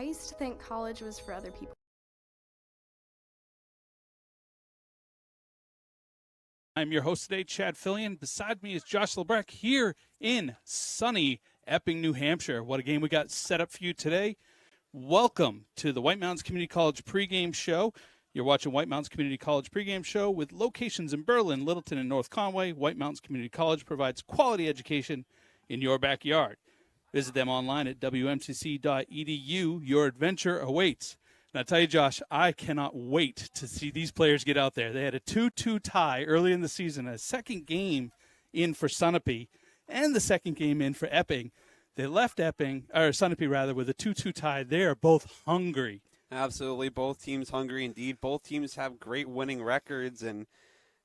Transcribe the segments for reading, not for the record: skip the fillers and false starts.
used to think college was for other people. I'm your host today, Chad Fillion. Beside me is Josh Lebrecht here in sunny Epping, New Hampshire. What a game we got set up for you today. Welcome to the White Mountains Community College pregame show. You're watching White Mountains Community College pregame show with locations in Berlin, Littleton, and North Conway. White Mountains Community College provides quality education in your backyard. Visit them online at wmcc.edu. Your adventure awaits. And I tell you, Josh, I cannot wait to see these players get out there. They had a 2-2 tie early in the season, a second game in for Sunapee, and the second game in for Epping. They left Epping, or Sunapee rather, with a 2-2 tie. They are both hungry. Absolutely, both teams hungry indeed. Both teams have great winning records, and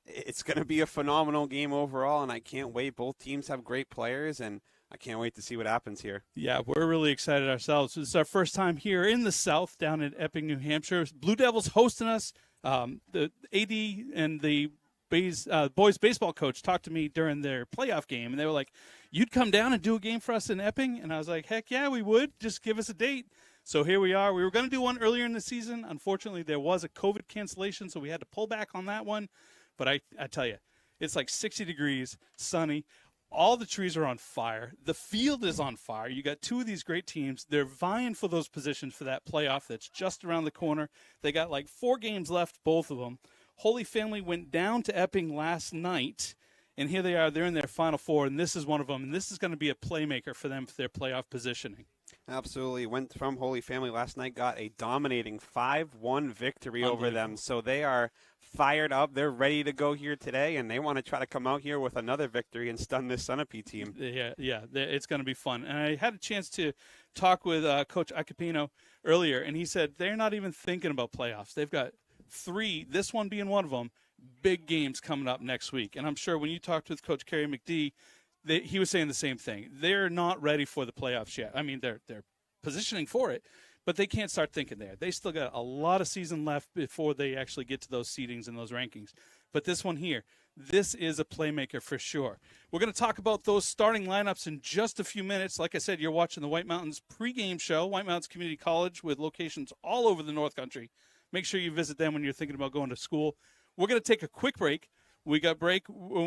it's going to be a phenomenal game overall, and I can't wait. Both teams have great players, and I can't wait to see what happens here. Yeah, we're really excited ourselves. This is our first time here in the South, down in Epping, New Hampshire. Blue Devils hosting us. The AD and the boys baseball coach talked to me during their playoff game, and they were like, you'd come down and do a game for us in Epping? And I was like, heck yeah, we would. Just give us a date. So here we are. We were going to do one earlier in the season. Unfortunately, there was a COVID cancellation, so we had to pull back on that one. But I tell you, it's like 60 degrees, sunny. All the trees are on fire. The field is on fire. You got two of these great teams. They're vying for those positions for that playoff that's just around the corner. They got like 4 games left, both of them. Holy Family went down to Epping last night, and here they are. They're in their Final Four, and this is one of them. And this is going to be a playmaker for them for their playoff positioning. Absolutely. Went from Holy Family last night, got a dominating 5-1 victory over them. So they are fired up. They're ready to go here today, and they want to try to come out here with another victory and stun this Sunapee team. Yeah, it's going to be fun. And I had a chance to talk with Coach Acapino earlier, and he said they're not even thinking about playoffs. They've got 3, this one being one of them, big games coming up next week. And I'm sure when you talked with Coach Kerry McD, he was saying the same thing. They're not ready for the playoffs yet. I mean, they're positioning for it, but they can't start thinking there. They still got a lot of season left before they actually get to those seedings and those rankings. But this one here, this is a playmaker for sure. We're going to talk about those starting lineups in just a few minutes. Like I said, you're watching the White Mountains pregame show, White Mountains Community College, with locations all over the North Country. Make sure you visit them when you're thinking about going to school. We're going to take a quick break. When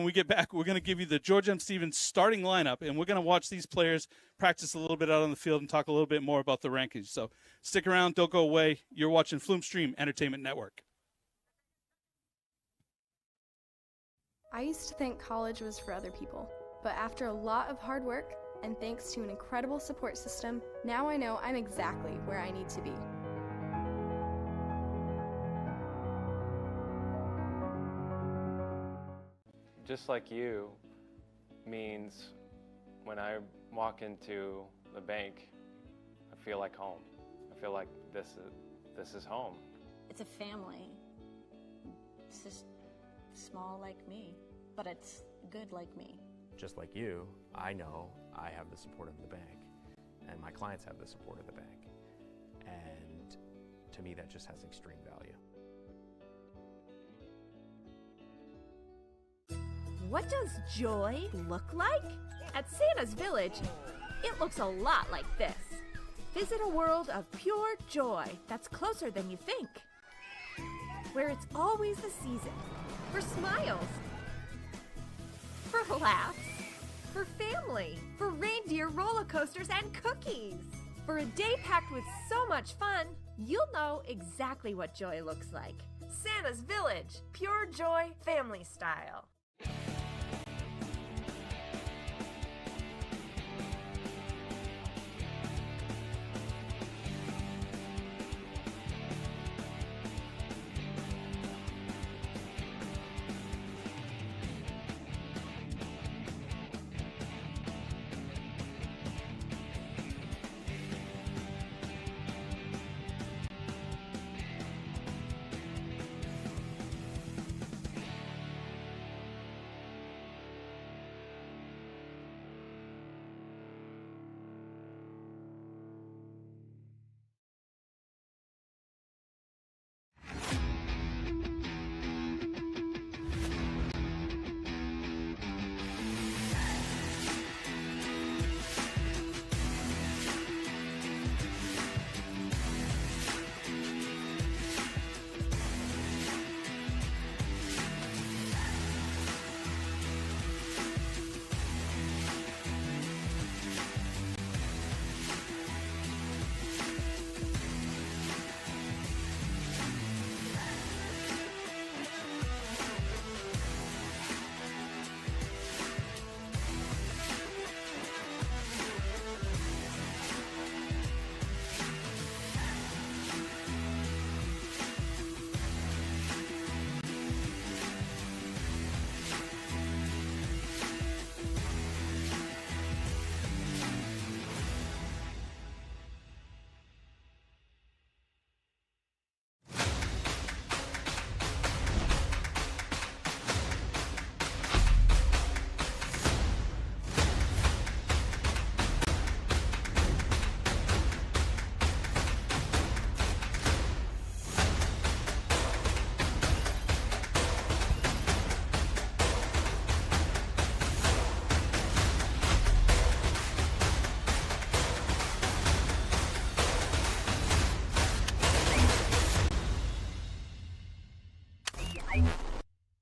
we get back, we're going to give you the George M. Stevens starting lineup, and we're going to watch these players practice a little bit out on the field and talk a little bit more about the rankings. So stick around. Don't go away. You're watching Flume Stream Entertainment Network. I used to think college was for other people, but after a lot of hard work and thanks to an incredible support system, now I know I'm exactly where I need to be. Just like you means when I walk into the bank, I feel like home. I feel like this is home. It's a family. It's just small like me, but it's good like me. Just like you, I know I have the support of the bank, and my clients have the support of the bank. And to me, that just has extreme value. What does joy look like? At Santa's Village, it looks a lot like this. Visit a world of pure joy that's closer than you think, where it's always the season for smiles, for laughs, for family, for reindeer roller coasters and cookies. For a day packed with so much fun, you'll know exactly what joy looks like. Santa's Village, pure joy, family style.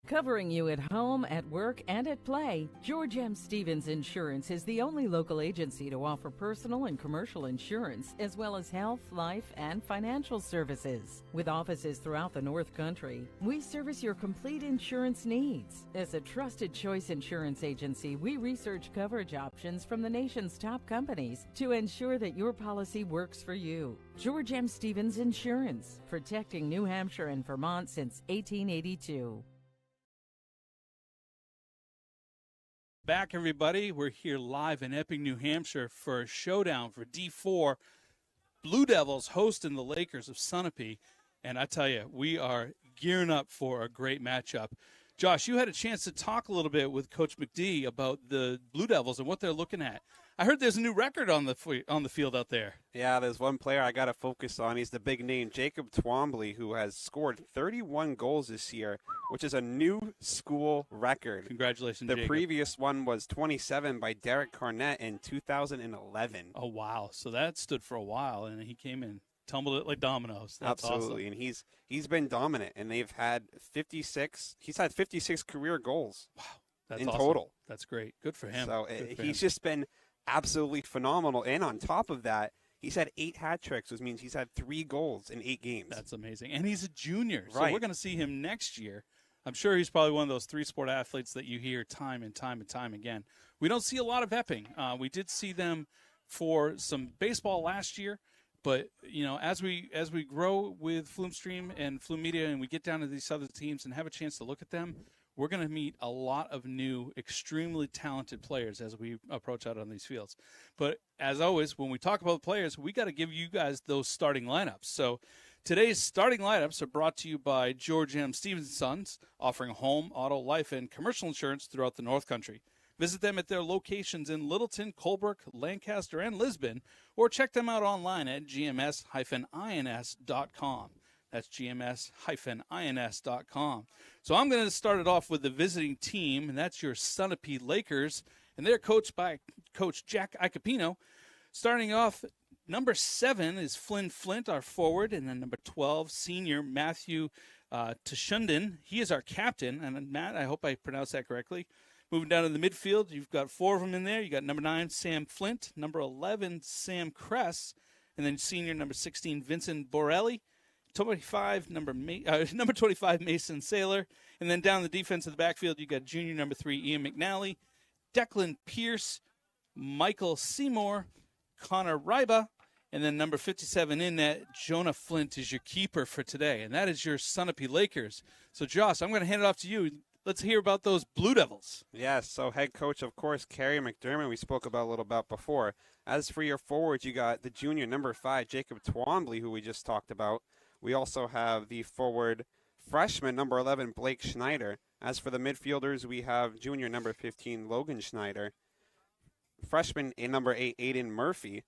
Covering you at home, at work, and at play, George M. Stevens Insurance is the only local agency to offer personal and commercial insurance, as well as health, life, and financial services. With offices throughout the North Country, we service your complete insurance needs. As a trusted choice insurance agency, we research coverage options from the nation's top companies to ensure that your policy works for you. George M. Stevens Insurance, protecting New Hampshire and Vermont since 1882. Back, everybody. We're here live in Epping, New Hampshire for a showdown for D4. Blue Devils hosting the Lakers of Sunapee. And I tell you, we are gearing up for a great matchup. Josh, you had a chance to talk a little bit with Coach McD about the Blue Devils and what they're looking at. I heard there's a new record on the field out there. Yeah, there's one player I got to focus on. He's the big name, Jacob Twombly, who has scored 31 goals this year, which is a new school record. Congratulations, The Jacob. previous one was 27 by Derek Carnett in 2011. Oh, wow. So that stood for a while, and he came in, tumbled it like dominoes. That's Absolutely, awesome. and he's been dominant, and they've had 56. He's had 56 career goals. Wow. That's in awesome. total. That's great. Good for him. So Good for he's him. just been absolutely phenomenal. And on top of that, he's had 8 hat tricks, which means he's had 3 goals in 8 games. That's amazing. And he's a junior. So Right. we're going to see him next year. I'm sure he's probably one of those 3-sport athletes that you hear time and time and time again. We don't see a lot of Epping. We did see them for some baseball last year. But, you know, as we grow with Flume Stream and Flume Media and we get down to these other teams and have a chance to look at them, we're going to meet a lot of new, extremely talented players as we approach out on these fields. But as always, when we talk about the players, we got to give you guys those starting lineups. So today's starting lineups are brought to you by George M. Stevens & Sons, offering home, auto, life, and commercial insurance throughout the North Country. Visit them at their locations in Littleton, Colebrook, Lancaster, and Lisbon, or check them out online at gms-ins.com. That's gms-ins.com. So I'm going to start it off with the visiting team, and that's your Sunapee Lakers, and they're coached by Coach Jack Icapino. Starting off, number 7 is Flynn Flint, our forward, and then number 12, senior Matthew Tashundan. He is our captain, and Matt, I hope I pronounced that correctly. Moving down to the midfield, you've got 4 of them in there. You got number 9, Sam Flint, number 11, Sam Kress, and then senior number 16, Vincent Borelli. 25, number 25, Mason Saylor. And then down the defense of the backfield, you got junior number 3, Ian McNally, Declan Pierce, Michael Seymour, Connor Ryba, and then number 57 in net, Jonah Flint is your keeper for today. And that is your Sunapee Lakers. So, Josh, I'm going to hand it off to you. Let's hear about those Blue Devils. Yes, so head coach, of course, Kerry McDermott, we spoke about a little bit before. As for your forwards, you got the junior number 5, Jacob Twombly, who we just talked about. We also have the forward freshman, number 11, Blake Schneider. As for the midfielders, we have junior number 15, Logan Schneider. Freshman number 8, Aiden Murphy.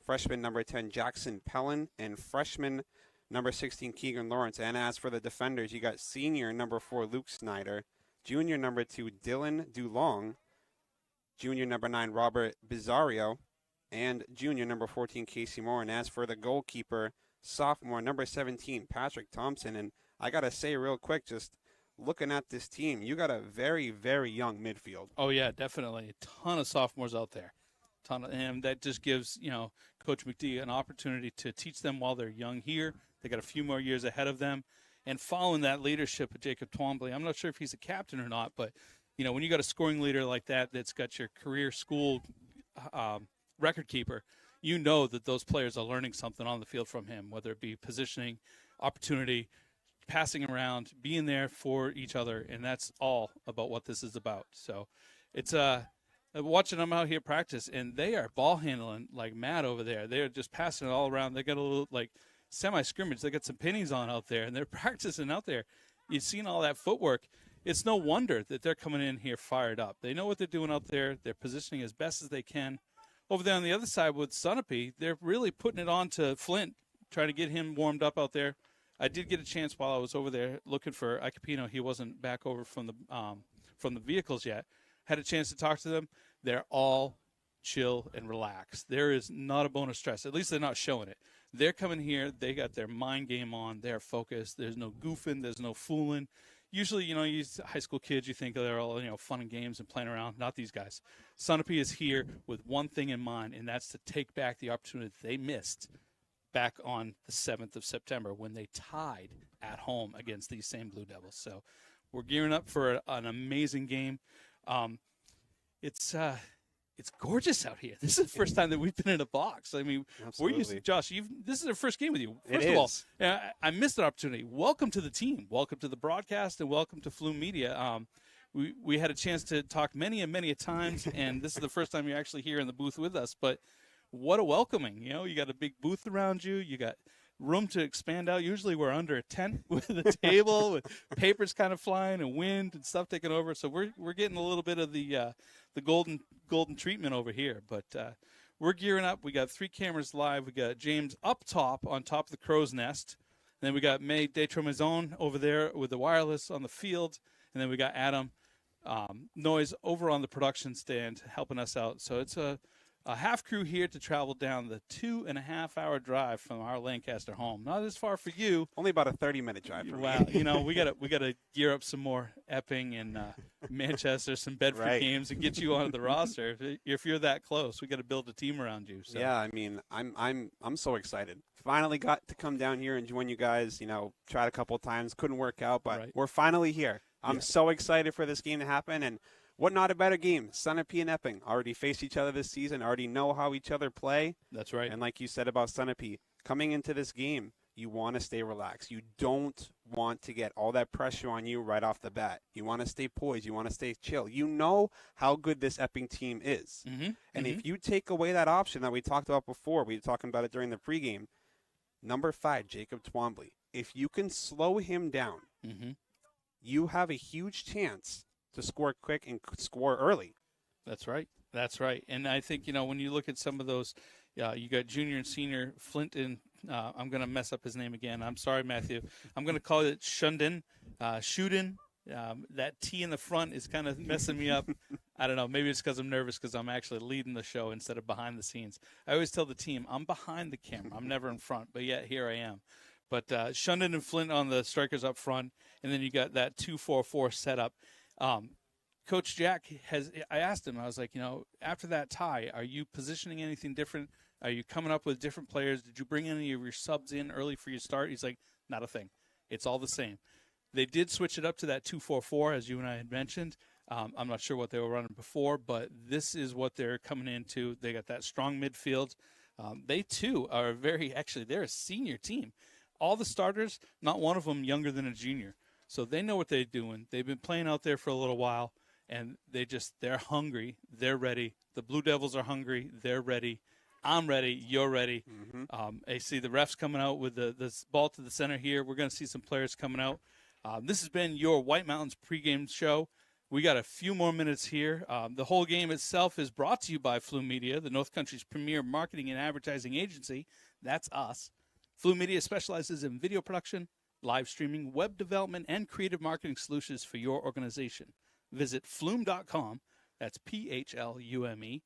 Freshman number 10, Jackson Pellin. And freshman number 16, Keegan Lawrence. And as for the defenders, you got senior number 4, Luke Snyder. Junior number 2, Dylan Dulong. Junior number 9, Robert Bizarrio. And junior number 14, Casey Moore. And as for the goalkeeper, sophomore number 17, Patrick Thompson. And I got to say real quick, just looking at this team, you got a very, very young midfield. Oh, yeah, definitely. A ton of sophomores out there. And that just gives, Coach McD an opportunity to teach them while they're young here. They got a few more years ahead of them. And following that leadership of Jacob Twombly, I'm not sure if he's a captain or not, but, when you got a scoring leader like that that's got your career school record keeper, you know that those players are learning something on the field from him, whether it be positioning, opportunity, passing around, being there for each other, and that's all about what this is about. So it's watching them out here practice, and they are ball handling like mad over there. They're just passing it all around. They got a little semi-scrimmage. They got some pennies on out there, and they're practicing out there. You've seen all that footwork. It's no wonder that they're coming in here fired up. They know what they're doing out there. They're positioning as best as they can. Over there on the other side with Sunapee, they're really putting it on to Flint, trying to get him warmed up out there. I did get a chance while I was over there looking for Icapino. He wasn't back over from the vehicles yet. Had a chance to talk to them. They're all chill and relaxed. There is not a bone of stress. At least they're not showing it. They're coming here. They got their mind game on. They're focused. There's no goofing. There's no fooling. usually, you high school kids, you think they're all, fun and games and playing around. Not these guys. Sunapee is here with one thing in mind, and that's to take back the opportunity that they missed back on the 7th of September when they tied at home against these same Blue Devils. So we're gearing up for an amazing game. It's gorgeous out here. This is the first time that we've been in a box. I mean, Josh, this is our first game with you. First of all, I missed an opportunity. Welcome to the team. Welcome to the broadcast, and welcome to Flume Media. We had a chance to talk many a times, and this is the first time you're actually here in the booth with us. But what a welcoming. You got a big booth around you. You got room to expand out. Usually we're under a tent with a table with papers kind of flying and wind and stuff taking over. So we're getting a little bit of the golden treatment over here. But we're gearing up. We got 3 cameras live. We got James up top on top of the crow's nest. And then we got May Detremaison over there with the wireless on the field. And then we got Adam Noyes over on the production stand helping us out. So it's a half crew here to travel down the 2.5-hour drive from our Lancaster home. Not as far for you. Only about a 30-minute drive for me. Wow, we gotta gear up some more Epping and Manchester, some Bedford games, and get you onto the roster. If you're that close, we got to build a team around you. So. Yeah, I mean, I'm so excited. Finally got to come down here and join you guys. Tried a couple of times, couldn't work out, but we're finally here. I'm so excited for this game to happen, and what not a better game. Sunapee and Epping already faced each other this season, already know how each other play. That's right. And like you said about Sunapee, coming into this game, you want to stay relaxed. You don't want to get all that pressure on you right off the bat. You want to stay poised. You want to stay chill. You know how good this Epping team is. And if you take away that option that we talked about before, we were talking about it during the pregame, number 5, Jacob Twombly, if you can slow him down, you have a huge chance to score quick and score early. That's right. And I think, when you look at some of those, you got junior and senior Flint and I'm going to mess up his name again. I'm sorry, Matthew. I'm going to call it Shundin. That T in the front is kind of messing me up. I don't know. Maybe it's because I'm nervous because I'm actually leading the show instead of behind the scenes. I always tell the team I'm behind the camera. I'm never in front, but yet here I am. But Shundin and Flint on the strikers up front, and then you got that 2-4-4 setup. Coach Jack I asked him, I was like, after that tie, are you positioning anything different? Are you coming up with different players? Did you bring any of your subs in early for your start? He's like, not a thing. It's all the same. They did switch it up to that 2-4-4, as you and I had mentioned. I'm not sure what they were running before, but this is what they're coming into. They got that strong midfield. They, too, are they're a senior team. All the starters, not one of them younger than a junior. So they know what they're doing. They've been playing out there for a little while, and they're hungry. They're ready. The Blue Devils are hungry. They're ready. I'm ready. You're ready. I see the refs coming out with the ball to the center here. We're going to see some players coming out. This has been your White Mountains pregame show. We got a few more minutes here. The whole game itself is brought to you by Flume Media, the North Country's premier marketing and advertising agency. That's us. Flume Media specializes in video production, live streaming, web development, and creative marketing solutions for your organization. Visit flume.com, that's P-H-L-U-M-E,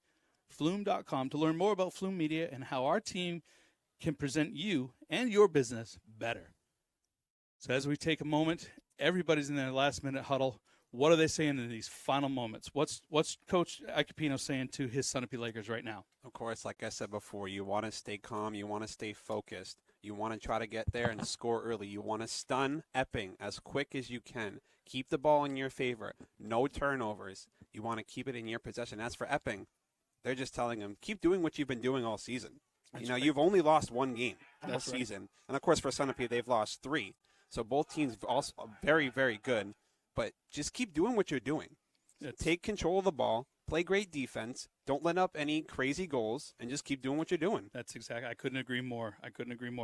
flume.com to learn more about Flume Media and how our team can present you and your business better. So as we take a moment, everybody's in their last-minute huddle. What are they saying in these final moments? What's Coach Acapino saying to his Sunapee Lakers right now? Of course, like I said before, you want to stay calm. You want to stay focused. You want to try to get there and score early. You want to stun Epping as quick as you can. Keep the ball in your favor. No turnovers. You want to keep it in your possession. As for Epping, they're just telling them, keep doing what you've been doing all season. You've only lost 1 game all season. And, of course, for Sunapee, they've lost 3. So both teams also very, very good. But just keep doing what you're doing. Take control of the ball. Play great defense. Don't let up any crazy goals, and just keep doing what you're doing. That's exactly. I couldn't agree more.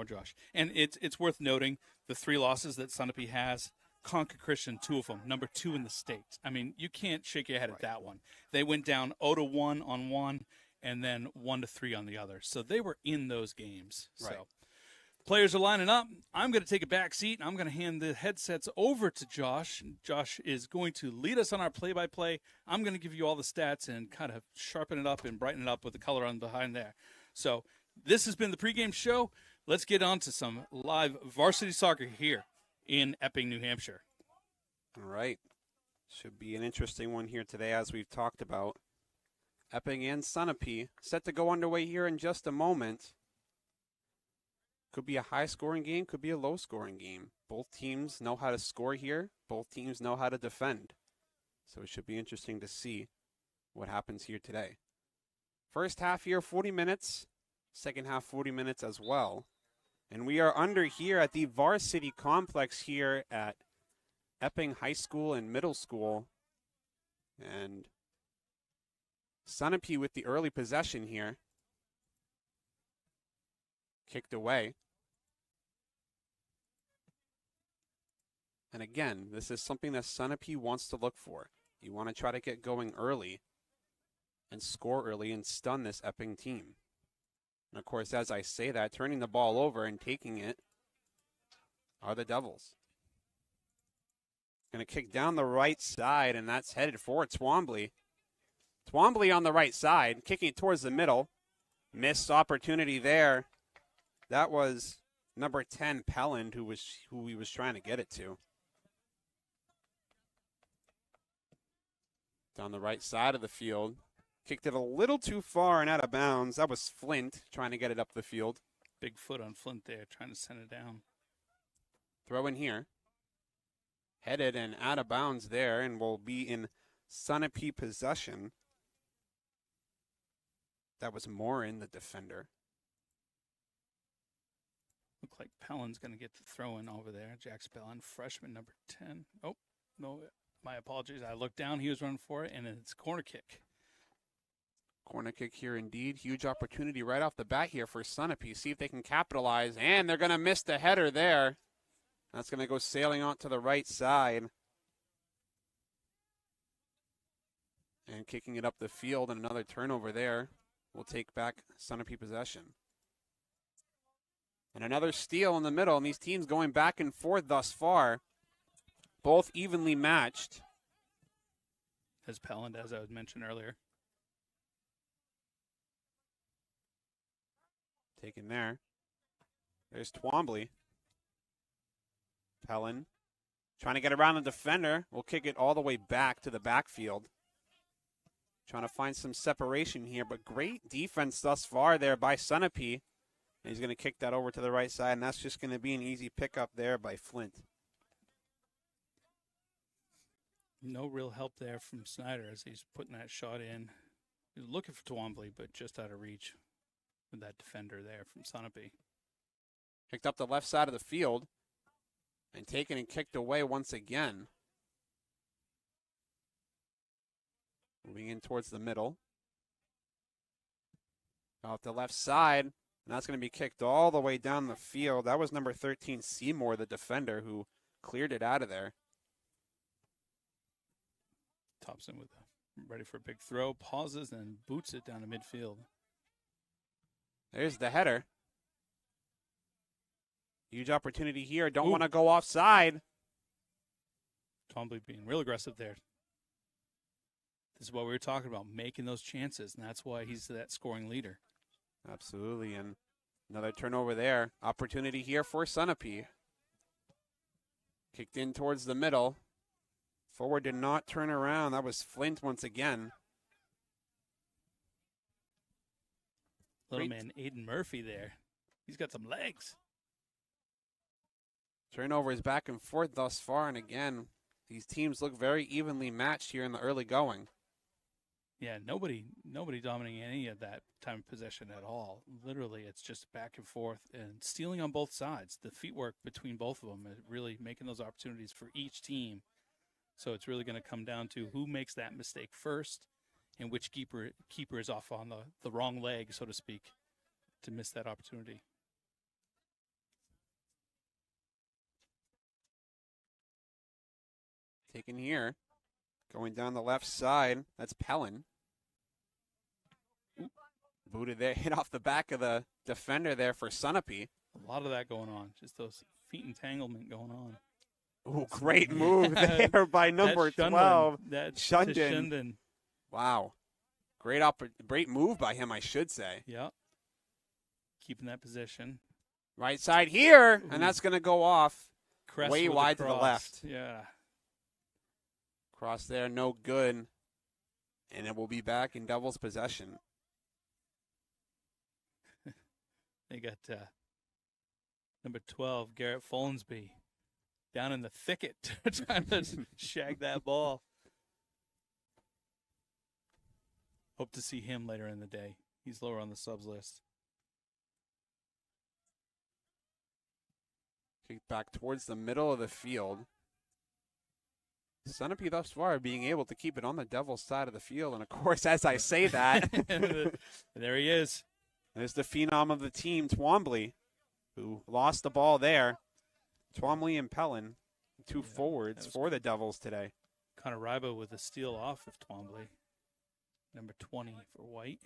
Josh. And it's worth noting the 3 losses that Sunapee has. Concord Christian, 2 of them, number 2 in the state. I mean, you can't shake your head at that one. They went down 0-1 on one, and then 1-3 on the other. So they were in those games. Right. So players are lining up. I'm going to take a back seat, and I'm going to hand the headsets over to Josh. Josh is going to lead us on our play-by-play. I'm going to give you all the stats and kind of sharpen it up and brighten it up with the color on behind there. So this has been the pregame show. Let's get on to some live varsity soccer here in Epping, New Hampshire. All right. Should be an interesting one here today, as we've talked about. Epping and Sunapee set to go underway here in just a moment. Could be a high-scoring game, could be a low-scoring game. Both teams know how to score here. Both teams know how to defend. So it should be interesting to see what happens here today. First half here, 40 minutes. Second half, 40 minutes as well. And we are under here at the Varsity complex here at Epping High School and Middle School. And Sunapee with the early possession here. Kicked away. And again, this is something that Sunapee wants to look for. You want to try to get going early and score early and stun this Epping team. And of course, as I say that, turning the ball over and taking it are the Devils. Going to kick down the right side, and that's headed for Twombly. Twombly on the right side, kicking it towards the middle. Missed opportunity there. That was number 10, Pelland, who he was trying to get it to. Down the right side of the field. Kicked it a little too far and out of bounds. That was Flint trying to get it up the field. Big foot on Flint there, trying to send it down. Throw in here. Headed and out of bounds there, and will be in Sunapee possession. That was Morin, the defender. Look like Pelland's going to get the throw in over there. Jack Spellin, freshman number 10. Oh, no, my apologies. I looked down. He was running for it, and it's corner kick. Corner kick here indeed. Huge opportunity right off the bat here for Sunapee. See if they can capitalize, and they're going to miss the header there. That's going to go sailing on to the right side. And kicking it up the field, and another turnover there will take back Sunapee possession. And another steal in the middle, and these teams going back and forth thus far. Both evenly matched. As Pelland, as I was mentioned earlier. Taken there. There's Twombly. Pelland trying to get around the defender. Will kick it all the way back to the backfield. Trying to find some separation here, but great defense thus far there by Sunapee. And he's going to kick that over to the right side, and that's just going to be an easy pickup there by Flint. No real help there from Snyder as he's putting that shot in. He was looking for Twombly, but just out of reach with that defender there from Sunapee. Picked up the left side of the field and taken and kicked away once again. Moving in towards the middle. Off the left side, and that's going to be kicked all the way down the field. That was number 13, Seymour, the defender, who cleared it out of there. Thompson with ready for a big throw, pauses, and boots it down to midfield. There's the header. Huge opportunity here. Don't want to go offside. Twombly being real aggressive there. This is what we were talking about, making those chances, and that's why he's that scoring leader. Absolutely, and another turnover there. Opportunity here for Sunapee. Kicked in towards the middle. Forward did not turn around. That was Flint once again. Little man Aiden Murphy there. He's got some legs. Turnovers back and forth thus far, and again, these teams look very evenly matched here in the early going. Yeah, nobody dominating any of that time of possession at all. Literally, it's just back and forth and stealing on both sides. The feet work between both of them is really making those opportunities for each team. So it's really going to come down to who makes that mistake first and which keeper is off on the wrong leg, so to speak, to miss that opportunity. Taken here. Going down the left side. That's Pelland. Booted there. Hit off the back of the defender there for Sunapee. A lot of that going on. Just those feet entanglement going on. Ooh, great move there by number 12. Shundin. Wow. Great move by him, I should say. Yeah. Keeping that position. Right side here, and that's going to go off Crest way wide to the left. Yeah. Cross there, no good. And it will be back in Devils' possession. They got number 12, Garrett Folensby, down in the thicket trying to shag that ball. Hope to see him later in the day. He's lower on the subs list. Kick back towards the middle of the field. Sunapee thus far being able to keep it on the Devils' side of the field. And, of course, as I say that, there he is. There's the phenom of the team, Twombly, who lost the ball there. Twombly and Pellin, two forwards for the Devils today. Connor Rybo with a steal off of Twombly. Number 20 for White.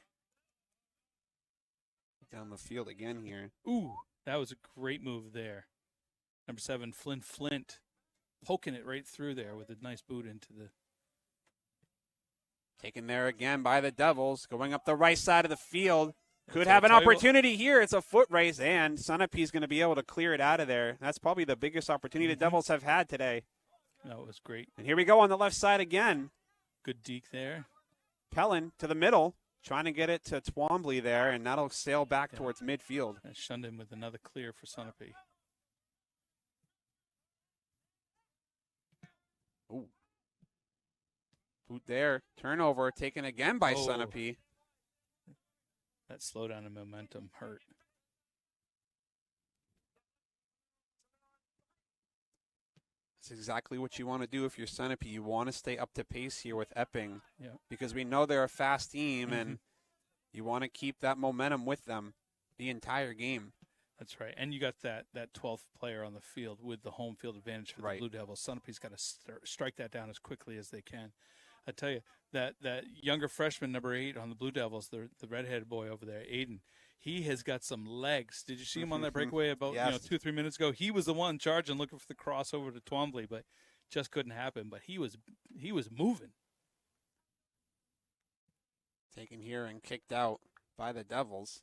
Down the field again here. Ooh, that was a great move there. Number 7, Flint, poking it right through there with a nice boot into the... Taken there again by the Devils, going up the right side of the field. Could have an opportunity here. It's a foot race, and Sunapee's going to be able to clear it out of there. That's probably the biggest opportunity the Devils have had today. That was great. And here we go on the left side again. Good deke there. Pellin to the middle, trying to get it to Twombly there, and that'll sail back towards midfield. I shunned him with another clear for Sunapee. Ooh. Boot there. Turnover taken again by Sunapee. That slowdown in momentum hurt. That's exactly what you want to do if you're Sunapee. You want to stay up to pace here with Epping because we know they're a fast team, and you want to keep that momentum with them the entire game. That's right. And you got that 12th player on the field with the home field advantage for the Blue Devils. Sunapee's got to strike that down as quickly as they can. I tell you, that younger freshman, number 8 on the Blue Devils, the redheaded boy over there, Aiden, he has got some legs. Did you see him on that breakaway about 2 or 3 minutes ago? He was the one charging, looking for the crossover to Twombly, but just couldn't happen. But he was moving. Taken here and kicked out by the Devils.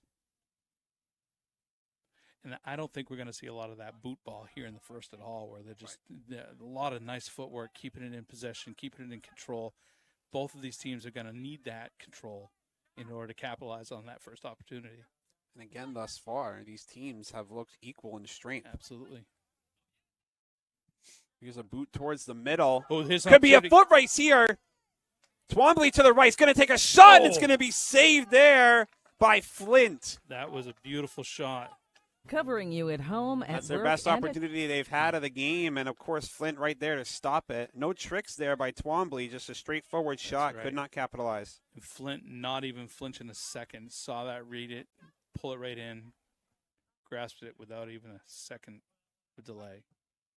And I don't think we're going to see a lot of that boot ball here in the first at all, where they're a lot of nice footwork, keeping it in possession, keeping it in control. Both of these teams are going to need that control in order to capitalize on that first opportunity. And again, thus far, these teams have looked equal in strength. Absolutely. Here's a boot towards the middle. Oh, could be a foot race here. Twombly to the right. It's going to take a shot, and it's going to be saved there by Flint. That was a beautiful shot. Covering you at home, at That's work, their best and opportunity they've had of the game, and of course Flint right there to stop it. No tricks there by Twombly, just a straightforward shot. Could not capitalize. And Flint not even flinching a second. Saw that, read it, pull it right in, grasped it without even a second of delay.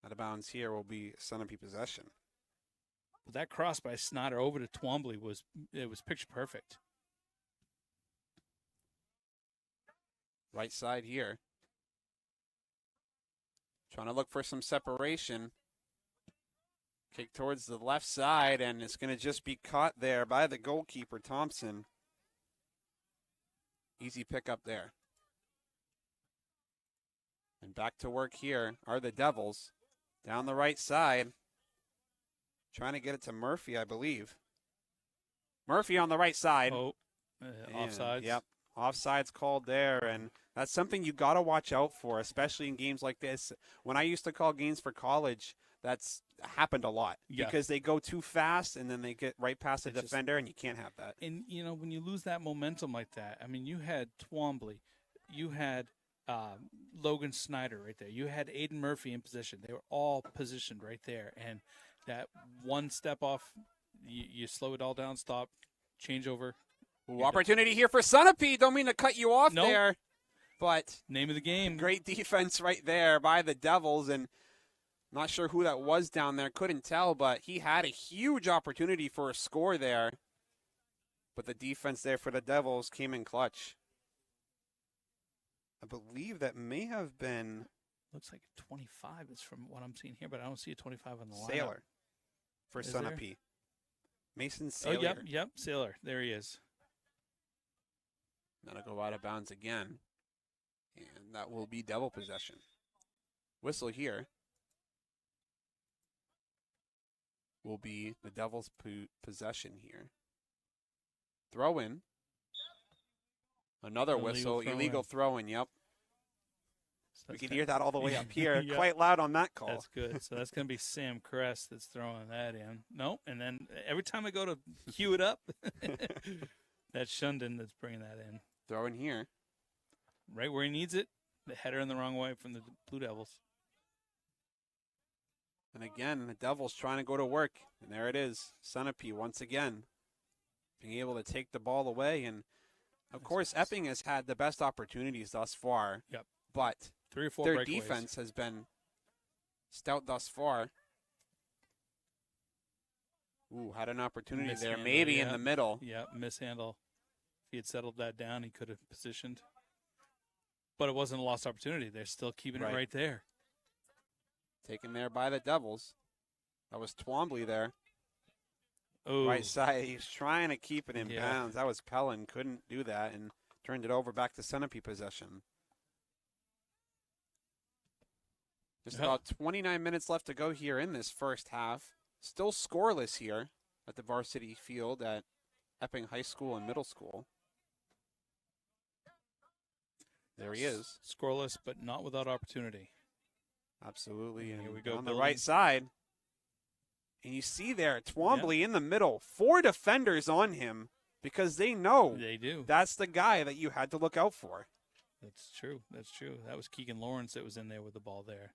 Out of bounds here will be Sunapee possession. But that cross by Snyder over to Twombly was picture perfect. Right side here. Trying to look for some separation. Kick towards the left side, and it's going to just be caught there by the goalkeeper, Thompson. Easy pickup there. And back to work here are the Devils. Down the right side. Trying to get it to Murphy, I believe. Murphy on the right side. Offsides. Yep. Offsides called there, and that's something you got to watch out for, especially in games like this. When I used to call games for college, that's happened a lot because they go too fast and then they get right past the defender, and you can't have that. And, when you lose that momentum like that, I mean, you had Twombly, you had Logan Snyder right there, you had Aiden Murphy in position. They were all positioned right there, and that one step off, you slow it all down, stop, change over. Ooh, opportunity here for Sunapee. Don't mean to cut you off there, but name of the game. Great defense right there by the Devils, and not sure who that was down there. Couldn't tell, but he had a huge opportunity for a score there. But the defense there for the Devils came in clutch. I believe that may have been... Looks like 25 is from what I'm seeing here, but I don't see a 25 on the line. Sailor for Sunapee. Mason Sailor. Oh, yep, Sailor. There he is. That'll go out of bounds again. And that will be Devil possession. Whistle here. will be the Devils' possession here. Throw in. Another whistle. Illegal throw in, yep. So We can hear that all the way up here. Yeah. Quite loud on that call. That's good. So that's going to be Sam Crest that's throwing that in. Nope. And then every time I go to cue it up, that's Shunden that's bringing that in. Throw in here. Right where he needs it. The header in the wrong way from the Blue Devils. And again, the Devils trying to go to work. And there it is. Sunapee once again being able to take the ball away. And, of course, Epping has had the best opportunities thus far. Yep. But 3 or 4 their breakaways. defense has been stout thus far. Ooh, had an opportunity there, maybe in the middle. Yeah, mishandle. If he had settled that down, he could have positioned. But it wasn't a lost opportunity. They're still keeping it right there. Taken there by the Devils. That was Twombly there. Oh. Right side. He's trying to keep it in bounds. That was Pellin. Couldn't do that and turned it over back to Sunapee possession. Just about 29 minutes left to go here in this first half. Still scoreless here at the Varsity field at Epping High School and Middle School. There he is. Scoreless, but not without opportunity. Absolutely. And here we go. On the right side. And you see there, Twombly in the middle. 4 defenders on him because they know that's the guy that you had to look out for. That's true. That's true. That was Keegan Lawrence that was in there with the ball there.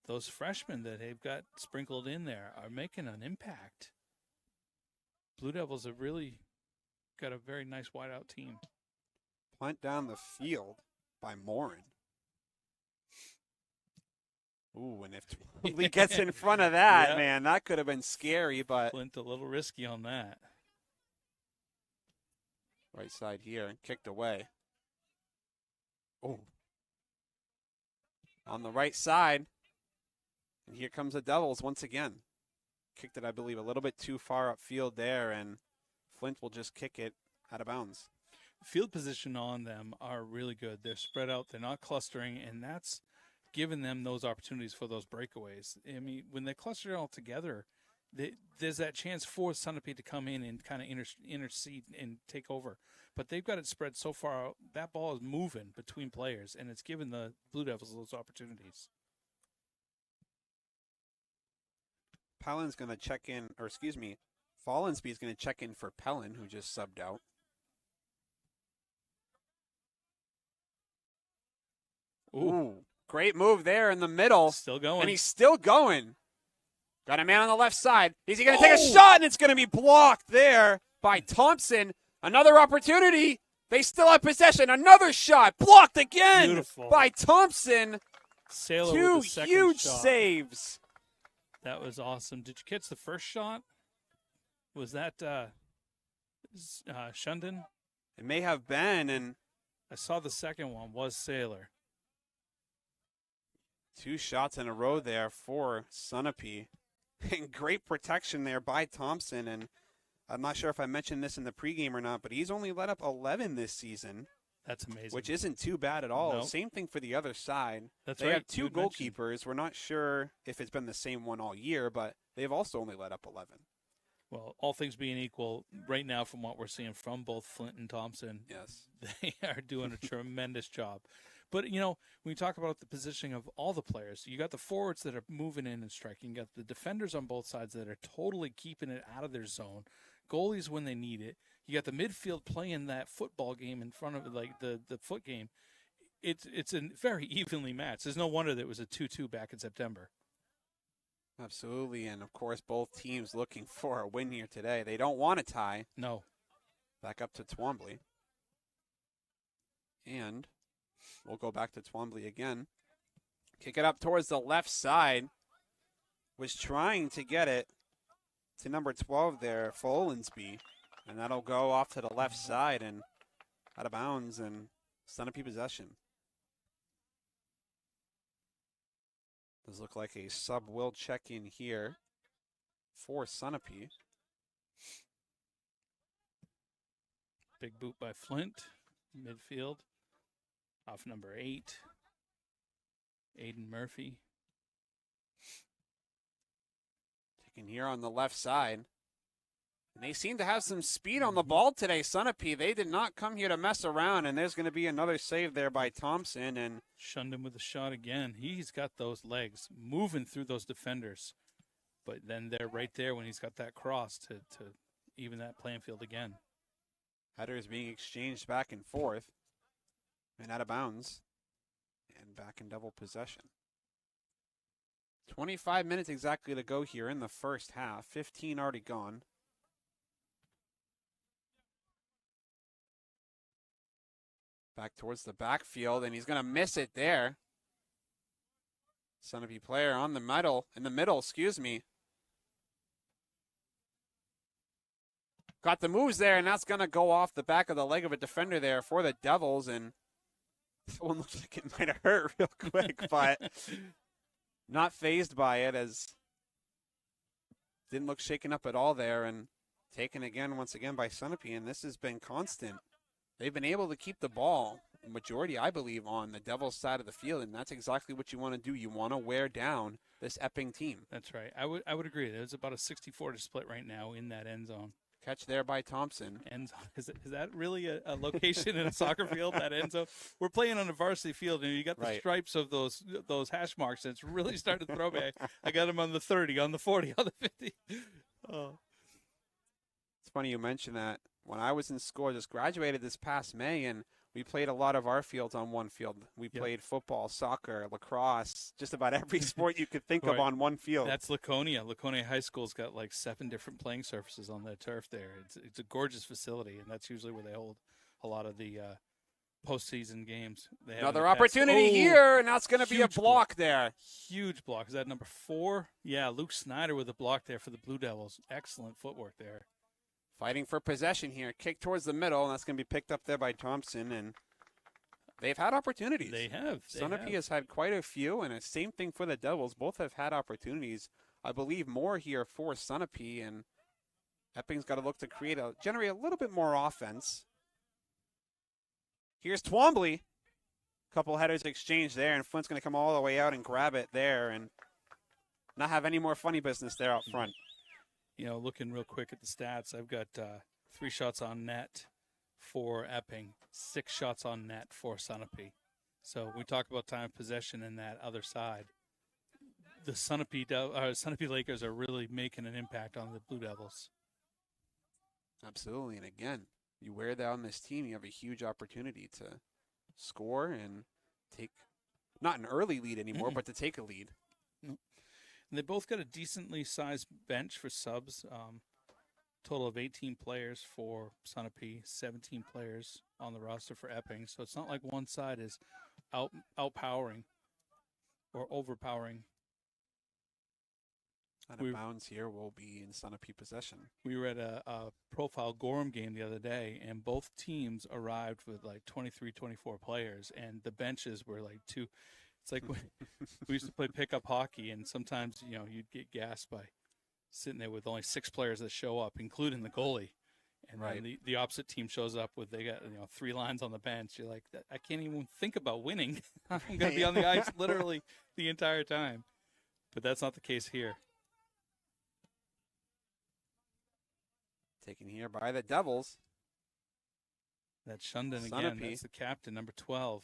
Those freshmen that they've got sprinkled in there are making an impact. Blue Devils have really got a very nice wideout team. Punt down the field by Morin. Ooh, and if Twombly gets in front of that, man, that could have been scary, but Flint a little risky on that. Right side here, kicked away. Oh. On the right side. And here comes the Devils once again. Kicked it, I believe, a little bit too far upfield there, and Flint will just kick it out of bounds. Field position on them are really good. They're spread out. They're not clustering, and that's giving them those opportunities for those breakaways. I mean, when they cluster all together, there's that chance for Sunapee to come in and kind of intercede and take over. But they've got it spread so far out. That ball is moving between players, and it's giving the Blue Devils those opportunities. Pellin's going to check in, or excuse me, Follensby's going to check in for Pellin, who just subbed out. Ooh, great move there in the middle. Still going. And he's still going. Got a man on the left side. Is he going to take a shot? And it's going to be blocked there by Thompson. Another opportunity. They still have possession. Another shot. Blocked again by Thompson. Sailor 2 with the second huge shot. saves. That was awesome. Did you catch the first shot? Was that Shunden? It may have been, and I saw the second one was Sailor. 2 shots in a row there for Sunapee. And great protection there by Thompson. And I'm not sure if I mentioned this in the pregame or not, but he's only let up 11 this season. That's amazing. Which isn't too bad at all. No. Same thing for the other side. That's they right. have 2 goalkeepers. We're not sure if it's been the same one all year, but they've also only let up 11. Well, all things being equal, right now from what we're seeing from both Flint and Thompson, they are doing a tremendous job. But, you know, when you talk about the positioning of all the players, you got the forwards that are moving in and striking. You got the defenders on both sides that are totally keeping it out of their zone. Goalies when they need it. You got the midfield playing that football game in front of it, like the foot game. It's a very evenly matched. There's no wonder that it was a 2-2 back in September. Absolutely, and of course both teams looking for a win here today. They don't want a tie. No. Back up to Twombly. And we'll go back to Twombly again. Kick it up towards the left side. Was trying to get it to number 12 there, Folensby. And that'll go off to the left side and out of bounds and Sunapee possession. Does look like a sub will check in here for Sunapee. Big boot by Flint, midfield. Off number 8, Aiden Murphy. Taking And here on the left side, and they seem to have some speed on the ball today, Sunapee. They did not come here to mess around, and there's going to be another save there by Thompson. And Shunned him with a shot again. He's got those legs moving through those defenders. But then they're right there when he's got that cross to even that playing field again. headers being exchanged back and forth and out of bounds and back in double possession. 25 minutes exactly to go here in the first half. 15 already gone. Back towards the backfield, and he's going to miss it there. Sunapee player on the middle, excuse me. Got the moves there, and that's going to go off the back of the leg of a defender there for the Devils, and that one looks like it might have hurt real quick, but not fazed by it, as didn't look shaken up at all there, and taken again, once again, by Sunapee, and this has been constant. They've been able to keep the ball, the majority, I believe, on the Devils' side of the field, and that's exactly what you want to do. You want to wear down this Epping team. That's right. I would agree. There's about a 60-40 split right now in that end zone. Catch there by Thompson. End zone. Is that really a location in a soccer field, that end zone? We're playing on a varsity field, and you got the stripes of those hash marks, and it's really starting to throw me. I got them on the 30, on the 40, on the 50. Oh. It's funny you mention that. When I was in school, I just graduated this past May, and we played a lot of our fields on one field. We played football, soccer, lacrosse, just about every sport you could think of on one field. That's Laconia. Laconia High School's got like 7 different playing surfaces on their turf there. It's a gorgeous facility, and that's usually where they hold a lot of the postseason games. Another opportunity here, and that's going to be a block there. Huge block. Is that number 4? Yeah, Luke Snyder with a block there for the Blue Devils. Excellent footwork there. Fighting for possession here. Kick towards the middle, and that's going to be picked up there by Thompson. And they've had opportunities. They have. Sunapee has had quite a few, and the same thing for the Devils. Both have had opportunities. I believe more here for Sunapee, and Epping's got to look to generate a little bit more offense. Here's Twombly. Couple headers exchanged there, and Flint's going to come all the way out and grab it there and not have any more funny business there out front. You know, looking real quick at the stats, I've got 3 shots on net for Epping, 6 shots on net for Sunapee. So we talk about time of possession in that other side. The Sunapee Lakers are really making an impact on the Blue Devils. Absolutely, and again, you wear down this team, you have a huge opportunity to score and take, not an early lead anymore, but to take a lead. And they both got a decently sized bench for subs. Total of 18 players for Sunapee, 17 players on the roster for Epping. So it's not like one side is outpowering or overpowering. Out of bounds here will be in Sunapee possession. We were at a Profile Gorham game the other day, and both teams arrived with like 23, 24 players, and the benches were like 2. It's like when we used to play pickup hockey, and sometimes, you know, you'd get gassed by sitting there with only 6 players that show up, including the goalie. And then the opposite team shows up with, they got, 3 lines on the bench. You're like, I can't even think about winning. I'm going to be on the ice literally the entire time. But that's not the case here. Taken here by the Devils. That's Shunden again. That's the captain, number 12,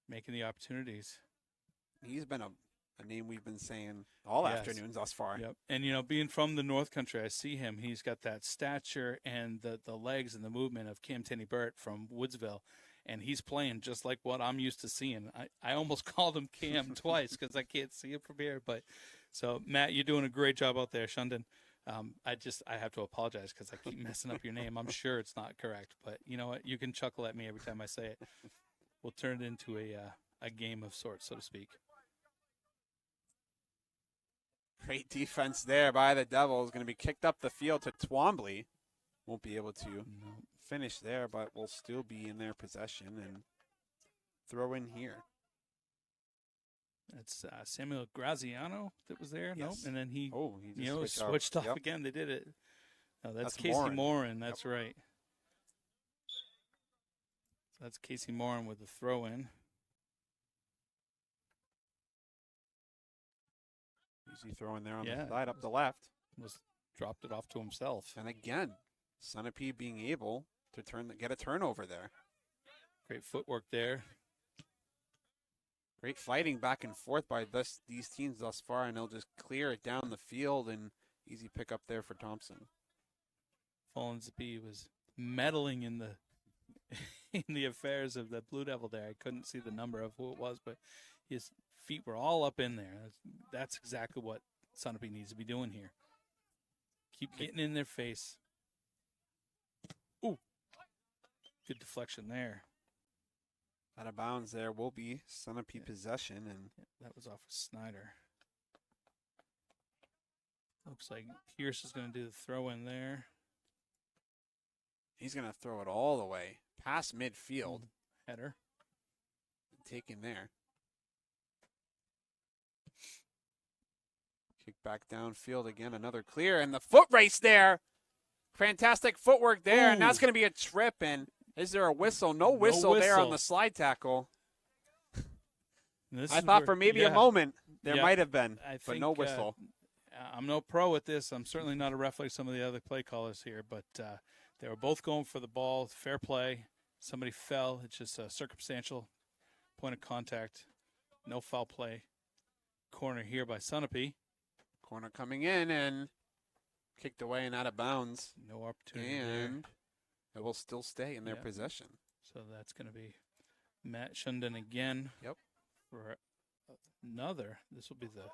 making the opportunities. He's been a name we've been saying all afternoons thus far. Yep. And, being from the North Country, I see him. He's got that stature and the legs and the movement of Cam Tenney-Burt from Woodsville. And he's playing just like what I'm used to seeing. I almost called him Cam twice because I can't see it from here. But so, Matt, you're doing a great job out there, Shunden. I have to apologize because I keep messing up your name. I'm sure it's not correct. But you know what? You can chuckle at me every time I say it. We'll turn it into a game of sorts, so to speak. Great defense there by the Devils. Going to be kicked up the field to Twombly. Won't be able to finish there, but will still be in their possession and throw in here. That's Samuel Graziano that was there. Yes. Nope. And then he just switched off again. They did it. No, that's Casey Morin. That's right. So that's Casey Morin with the throw in. Easy throw in there on the side up the left. was dropped it off to himself. And again, Sunapee being able to get a turnover there. Great footwork there. Great fighting back and forth by these teams thus far, and they'll just clear it down the field, and easy pick up there for Thompson. Sunapee was meddling in the in the affairs of the Blue Devil there. I couldn't see the number of who it was, but his feet were all up in there. That's exactly what Sunapee needs to be doing here. Keep getting in their face. Ooh, good deflection there. Out of bounds there will be Sunapee possession, and that was off of Snyder. Looks like Pierce is going to do the throw in there. He's going to throw it all the way past midfield. Header. Taken there. Kick back downfield again, another clear, and the foot race there. Fantastic footwork there, and that's going to be a trip, and is there a whistle? No whistle there on the slide tackle. I thought for maybe a moment there might have been, but no whistle. I'm no pro at this. I'm certainly not a ref like some of the other play callers here, but they were both going for the ball. Fair play. Somebody fell. It's just a circumstantial point of contact. No foul play. Corner here by Sunapee. Corner coming in and kicked away and out of bounds. No opportunity and it will still stay in their possession. So that's going to be Matt Shunden again. Yep. For another. This will be the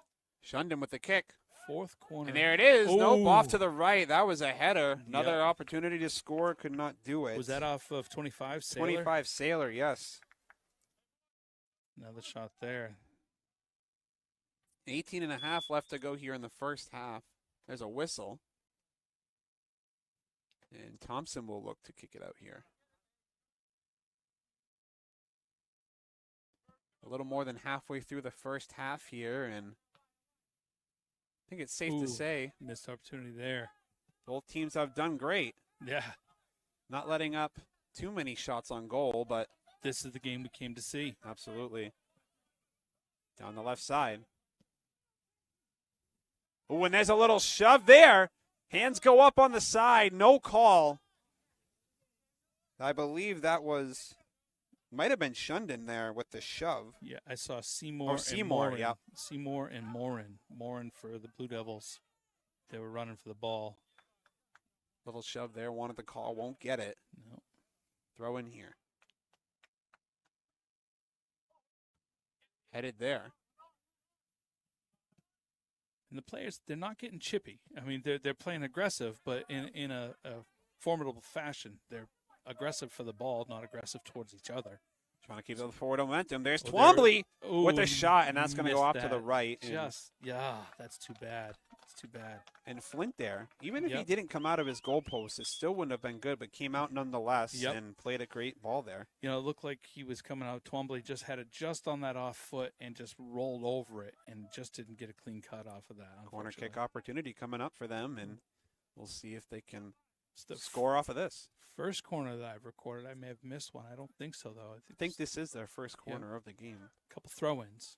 Shunden with the kick. Fourth corner. And there it is. Nope, off to the right. That was a header. Another opportunity to score. Could not do it. Was that off of 25 Sailor? 25 Sailor, yes. Another shot there. 18 and a half left to go here in the first half. There's a whistle. And Thompson will look to kick it out here. A little more than halfway through the first half here, and I think it's safe to say missed opportunity there. Both teams have done great. Yeah. Not letting up too many shots on goal, but this is the game we came to see. Absolutely. Down the left side. Oh, and there's a little shove there. Hands go up on the side. No call. I believe that might have been Shunden there with the shove. Yeah, I saw Seymour and Morin. Yeah. Seymour and Morin. Morin for the Blue Devils. They were running for the ball. Little shove there. Wanted the call. Won't get it. No. Throw in here. Headed there. And the players, they're not getting chippy. I mean, they're playing aggressive, but in a formidable fashion. They're aggressive for the ball, not aggressive towards each other. Trying to keep the forward momentum. There's Twombly with a shot, and that's going to go off to the right. That's too bad. It's too bad. And Flint there, even if he didn't come out of his goalpost, it still wouldn't have been good, but came out nonetheless and played a great ball there. You know, it looked like he was coming out. Twombly just had it just on that off foot and just rolled over it and just didn't get a clean cut off of that. Corner kick opportunity coming up for them, and we'll see if they can score off of this. First corner that I've recorded. I may have missed one. I don't think so, though. I think this is their first corner of the game. A couple throw-ins.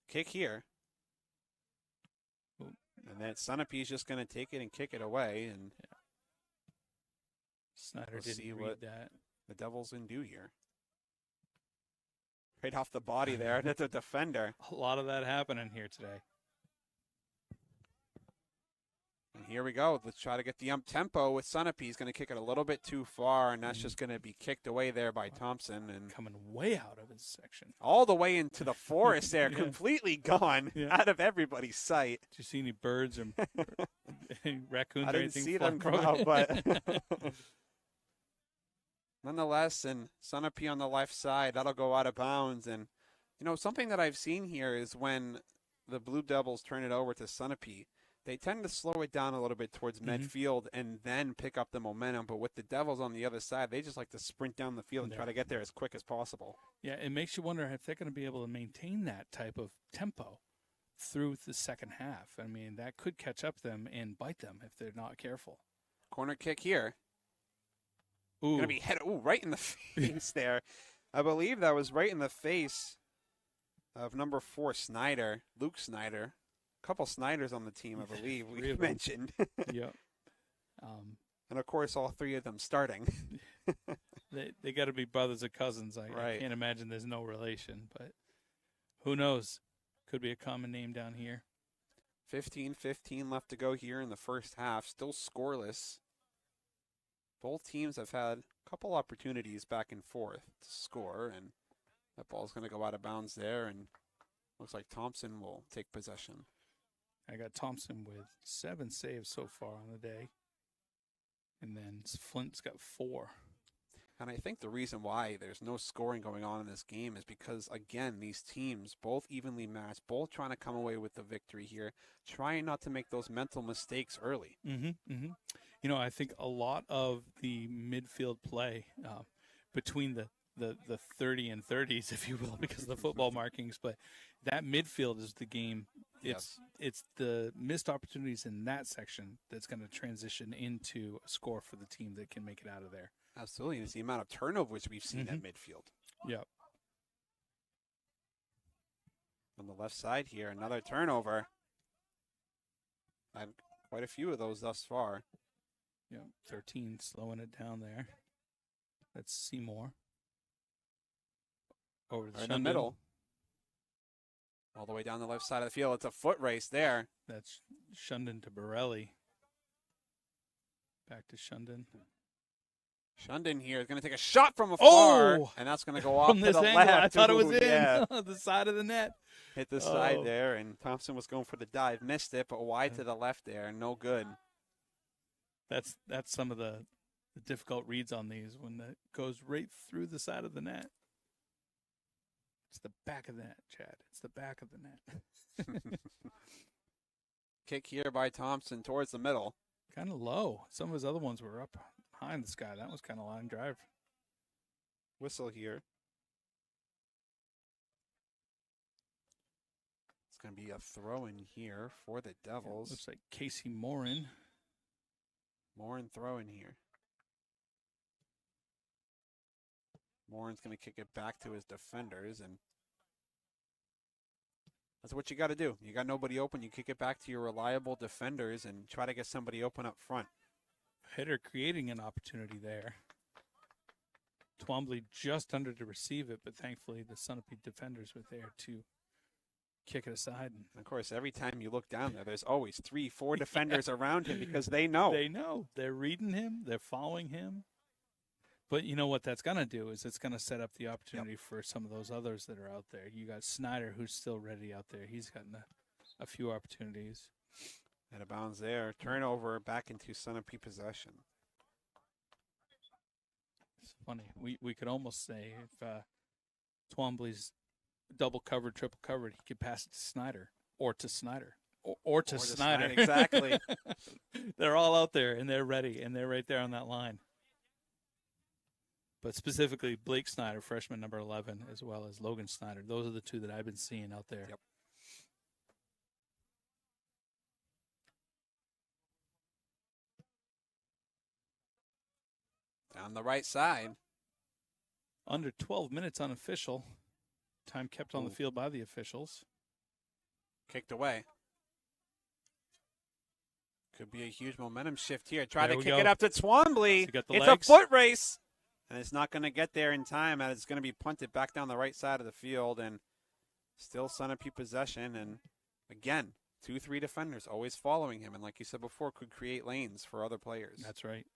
Kick here. Ooh. And then Sunapee's just going to take it and kick it away. And Snyder didn't read that. The Devils can do here. Right off the body there. That's a defender. A lot of that happening here today. And here we go. Let's try to get the tempo with Sunapee. He's going to kick it a little bit too far, and that's just going to be kicked away there by Thompson. And coming way out of his section. All the way into the forest there, completely gone out of everybody's sight. Did you see any birds or any raccoons I or didn't anything? see them come out, but nonetheless, and Sunapee on the left side, that'll go out of bounds. And, you know, something that I've seen here is when the Blue Devils turn it over to Sunapee, they tend to slow it down a little bit towards midfield and then pick up the momentum. But with the Devils on the other side, they just like to sprint down the field and try to get there as quick as possible. Yeah, it makes you wonder if they're going to be able to maintain that type of tempo through the second half. I mean, that could catch up them and bite them if they're not careful. Corner kick here. Ooh. Going to be headed right in the face there. I believe that was right in the face of number 4, Snyder, Luke Snyder. couple Snyders on the team, I believe Three we of them. mentioned. Yep. And, of course, all three of them starting. They got to be brothers or cousins. I Right. can't imagine there's no relation, but who knows? Could be a common name down here. 15-15 left to go here in the first half. Still scoreless. Both teams have had a couple opportunities back and forth to score, and that ball's going to go out of bounds there, and looks like Thompson will take possession. I got Thompson with 7 saves so far on the day, and then Flint's got 4. And I think the reason why there's no scoring going on in this game is because, again, these teams, both evenly matched, both trying to come away with the victory here, trying not to make those mental mistakes early. You know, I think a lot of the midfield play between the 30 and 30s, if you will, because of the football markings, but that midfield is the game. It's the missed opportunities in that section that's going to transition into a score for the team that can make it out of there. Absolutely. It's the amount of turnovers we've seen at midfield. Yep. On the left side here, another turnover. Had quite a few of those thus far. Yep. 13 slowing it down there. That's Seymour. Over to In the middle. All the way down the left side of the field. It's a foot race there. That's Shunden to Borelli. Back to Shunden. Shunden here is going to take a shot from afar, Oh! and that's going to go off From to this the angle, left. I thought it was Ooh, in yeah. the side of the net. Hit the side there, and Thompson was going for the dive. Missed it, but wide to the left there. No good. That's some of the difficult reads on these when it goes right through the side of the net. It's the back of the net, Chad. It's the back of the net. Kick here by Thompson towards the middle. Kind of low. Some of his other ones were up high in the sky. That was kind of line drive. Whistle here. It's going to be a throw in here for the Devils. Looks like Casey Morin. Morin throw in here. Morin's going to kick it back to his defenders, and that's what you got to do. You got nobody open, you kick it back to your reliable defenders and try to get somebody open up front. Hitter creating an opportunity there. Twombly just under to receive it, but thankfully the Sunapee defenders were there to kick it aside. And of course, every time you look down there, there's always 3-4 defenders around him because they know. They know. They're reading him. They're following him. But you know what that's going to do is it's going to set up the opportunity for some of those others that are out there. You got Snyder, who's still ready out there. He's gotten a few opportunities. Out of bounds there. Turnover back into Sunapee possession. It's funny. We could almost say if Twombly's double covered, triple covered, he could pass it to Snyder or to Snyder or to Snyder. Exactly. They're all out there, and they're ready, and they're right there on that line. But specifically, Blake Snyder, freshman number 11, as well as Logan Snyder. Those are the two that I've been seeing out there. Yep. Down the right side. Under 12 minutes unofficial. Time kept on the field by the officials. Kicked away. Could be a huge momentum shift here. Try There to we kick go. it up to Twombly. So got the It's legs. a foot race. And it's not going to get there in time. And it's going to be punted back down the right side of the field. And still Sunapee possession. And again, 2-3 defenders always following him. And like you said before, could create lanes for other players. That's right.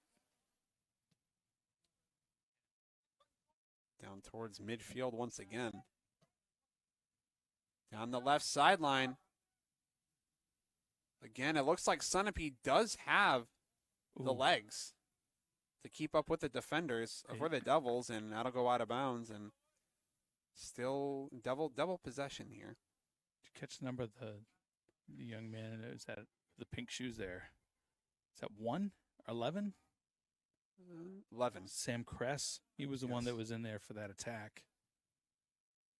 Down towards midfield once again. Down the left sideline. Again, it looks like Sunapee does have the legs to keep up with the defenders for the Devils, and that'll go out of bounds. And still double possession here. Did you catch the number of the young man that was at the pink shoes there? Is that 1 or 11? 11. Sam Kress. He was the one that was in there for that attack.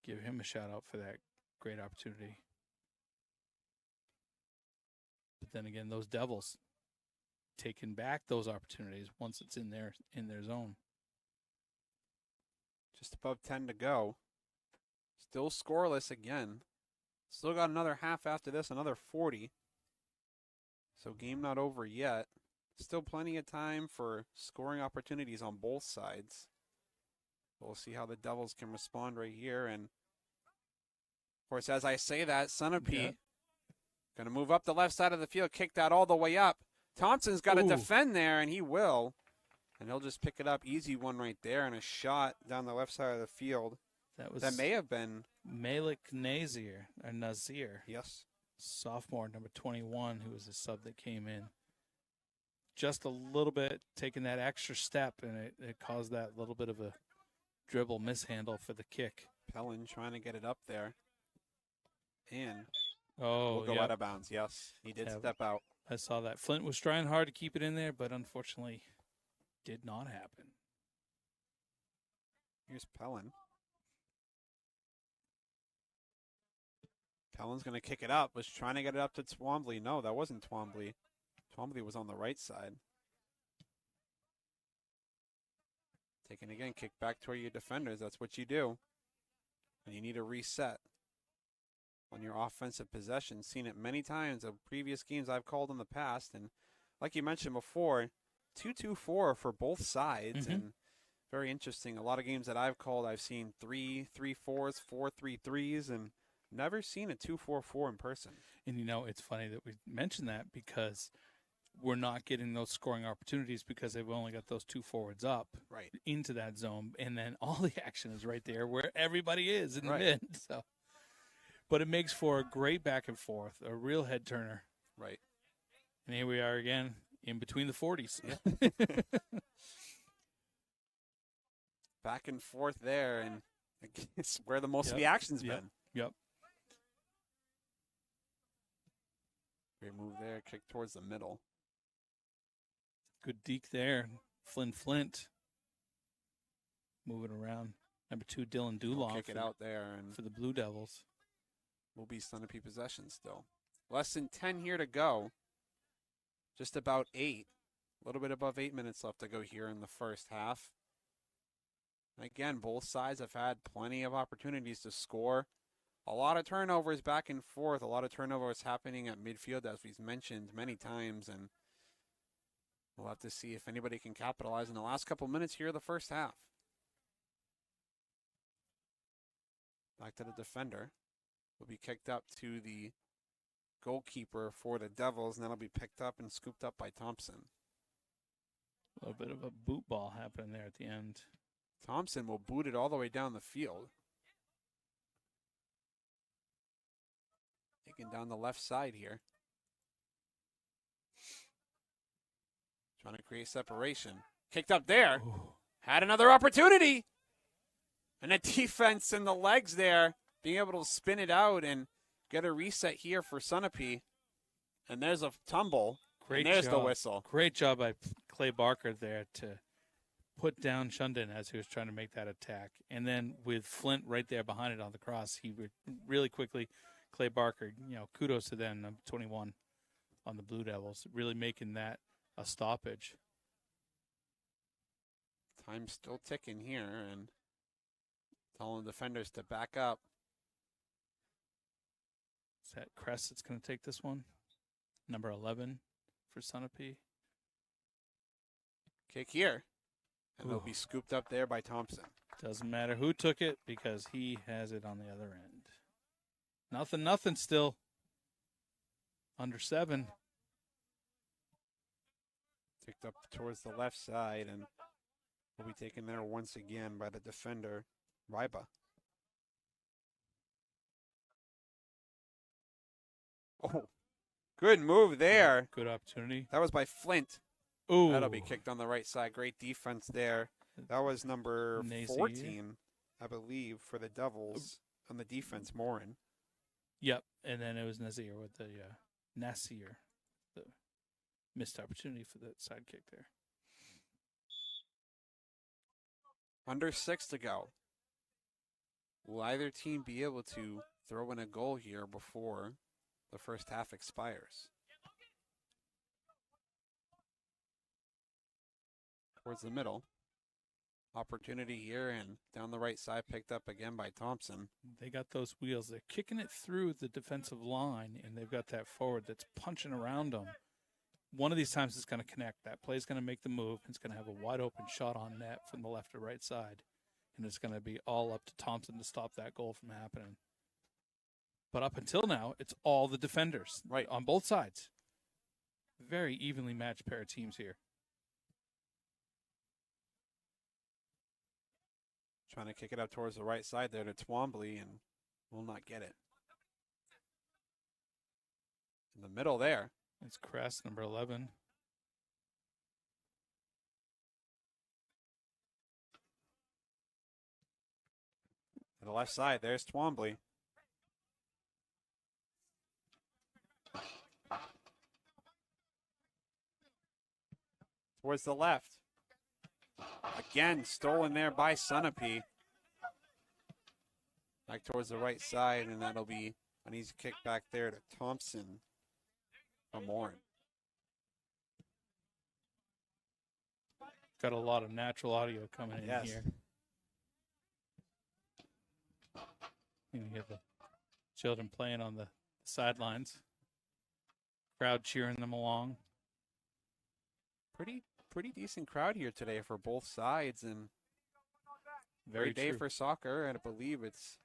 Give him a shout out for that great opportunity. But then again, those Devils taking back those opportunities once it's in their zone. Just above 10 to go. Still scoreless again. Still got another half after this, another 40. So game not over yet. Still plenty of time for scoring opportunities on both sides. We'll see how the Devils can respond right here. And, of course, as I say that, Sunapee going to move up the left side of the field, kick that all the way up. Thompson's got to defend there, and he will. And he'll just pick it up. Easy one right there, and a shot down the left side of the field. That may have been Malik Nazir, or Nazir. Yes. Sophomore, number 21, who was the sub that came in. Just a little bit, taking that extra step, and it caused that little bit of a dribble mishandle for the kick. Pellin trying to get it up there. And we'll go out of bounds. Yes, he did step out. I saw that. Flint was trying hard to keep it in there, but unfortunately did not happen. Here's Pellin. Pellin's going to kick it up. Was trying to get it up to Twombly. No, that wasn't Twombly. Twombly was on the right side. Taking again, kick back toward your defenders. That's what you do. And you need a reset on your offensive possession. Seen it many times in previous games I've called in the past. And like you mentioned before, 2-2-4 for both sides. And very interesting. A lot of games that I've called, I've seen 3-3-4s, 4-3-3s, and never seen a 2-4-4 in person. And, you know, it's funny that we mentioned that because we're not getting those scoring opportunities because they've only got those two forwards up into that zone. And then all the action is right there where everybody is in the mid. So, but it makes for a great back and forth, a real head turner. Right. And here we are again in between the 40s. Back and forth there, and it's where the most of the action's been. Yep. Great move there, kick towards the middle. Good deke there. Flint. Moving around. Number 2, Dylan Duloff. Kick it out there and for the Blue Devils. Will be Sunapee possession still. Less than 10 here to go. Just about 8. A little bit above 8 minutes left to go here in the first half. And again, both sides have had plenty of opportunities to score. A lot of turnovers back and forth. A lot of turnovers happening at midfield, as we've mentioned many times. And we'll have to see if anybody can capitalize in the last couple minutes here of the first half. Back to the defender. Will be kicked up to the goalkeeper for the Devils, and that'll be picked up and scooped up by Thompson. A little bit of a boot ball happening there at the end. Thompson will boot it all the way down the field. Taking down the left side here. Trying to create separation. Kicked up there. Ooh. Had another opportunity. And a defense in the legs there. Being able to spin it out and get a reset here for Sunapee. And there's a tumble. Great and there's job. The whistle. Great job by Clay Barker there to put down Shundon as he was trying to make that attack. And then with Flint right there behind it on the cross, he would really quickly, Clay Barker, you know, kudos to them, number 21 on the Blue Devils, really making that a stoppage. Time's still ticking here, and telling defenders to back up. Is that Kress that's going to take this one? Number 11 for Sunapee. Kick here. And it'll be scooped up there by Thompson. Doesn't matter who took it because he has it on the other end. Nothing still. Under 7. Kicked up towards the left side, and will be taken there once again by the defender, Ryba. Oh, good move there. Good opportunity. That was by Flint. Ooh. That'll be kicked on the right side. Great defense there. That was number 14, I believe, for the Devils on the defense, Morin. Yep, and then it was Nazir with the Nasir, the missed opportunity for that side kick there. Under 6 to go. Will either team be able to throw in a goal here before the first half expires? Towards the middle. opportunity here, and down the right side picked up again by Thompson. They got those wheels. They're kicking it through the defensive line, and they've got that forward that's punching around them. One of these times it's going to connect. That play's going to make the move. It's going to have a wide open shot on net from the left or right side. And it's going to be all up to Thompson to stop that goal from happening. But up until now, it's all the defenders, right, on both sides. Very evenly matched pair of teams here. Trying to kick it up towards the right side there to Twombly, and will not get it. In the middle there. It's Kress, number 11. To the left side, there's Twombly. Towards the left. Again, stolen there by Sunapee. Back towards the right side, and that'll be an easy kick back there to Thompson from Warren. Got a lot of natural audio coming in here. You have the children playing on the sidelines. Crowd cheering them along. Pretty decent crowd here today for both sides, and Very great day true. for soccer, and I believe it's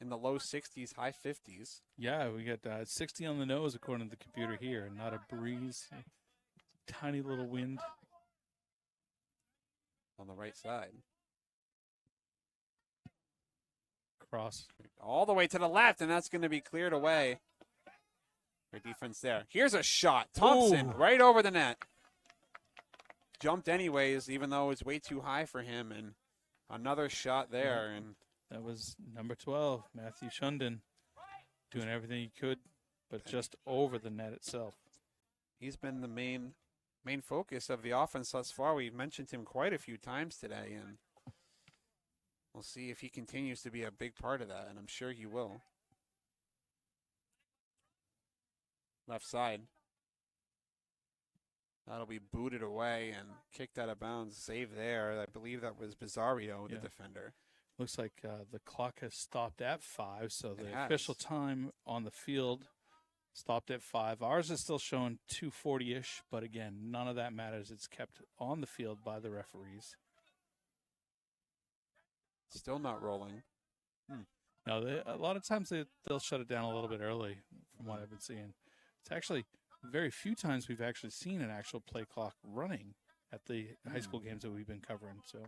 in the low 60s, high 50s. Yeah, we got 60 on the nose according to the computer here. Not a breeze. Tiny little wind. On the right side. Cross. All the way to the left, and that's going to be cleared away. Great defense there. Here's a shot. Thompson right over the net. Jumped anyways, even though it was way too high for him, and another shot there. And that was number 12, Matthew Shunden, doing everything he could, but just over the net itself. He's been the main focus of the offense thus far. We've mentioned him quite a few times today, and we'll see if he continues to be a big part of that, and I'm sure he will. Left side. That'll be booted away and kicked out of bounds. Save there. I believe that was Bizarrio, the defender. Looks like the clock has stopped at 5, so the It has. official time on the field stopped at 5. Ours is still showing 2:40-ish, but again, none of that matters. It's kept on the field by the referees. Still not rolling. No, a lot of times they'll shut it down a little bit early, from what I've been seeing. It's actually very few times we've actually seen an actual play clock running at the high school games that we've been covering. So,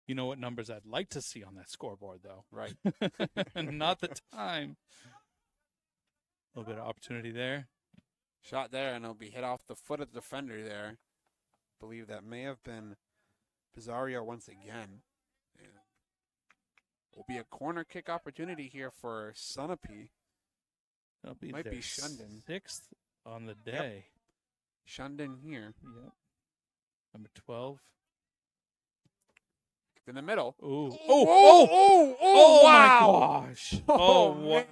you know what numbers I'd like to see on that scoreboard, though. Right. Not the time. A little bit of opportunity there. Shot there, and it'll be hit off the foot of the defender there. Believe that may have been Bizarrio once again. And will be a corner kick opportunity here for Sunapee. That'll be Might their be Shunden. 6th on the day. Shunden here. Yep. Number 12. In the middle. Ooh. Oh, wow. My gosh. Oh, wow. man.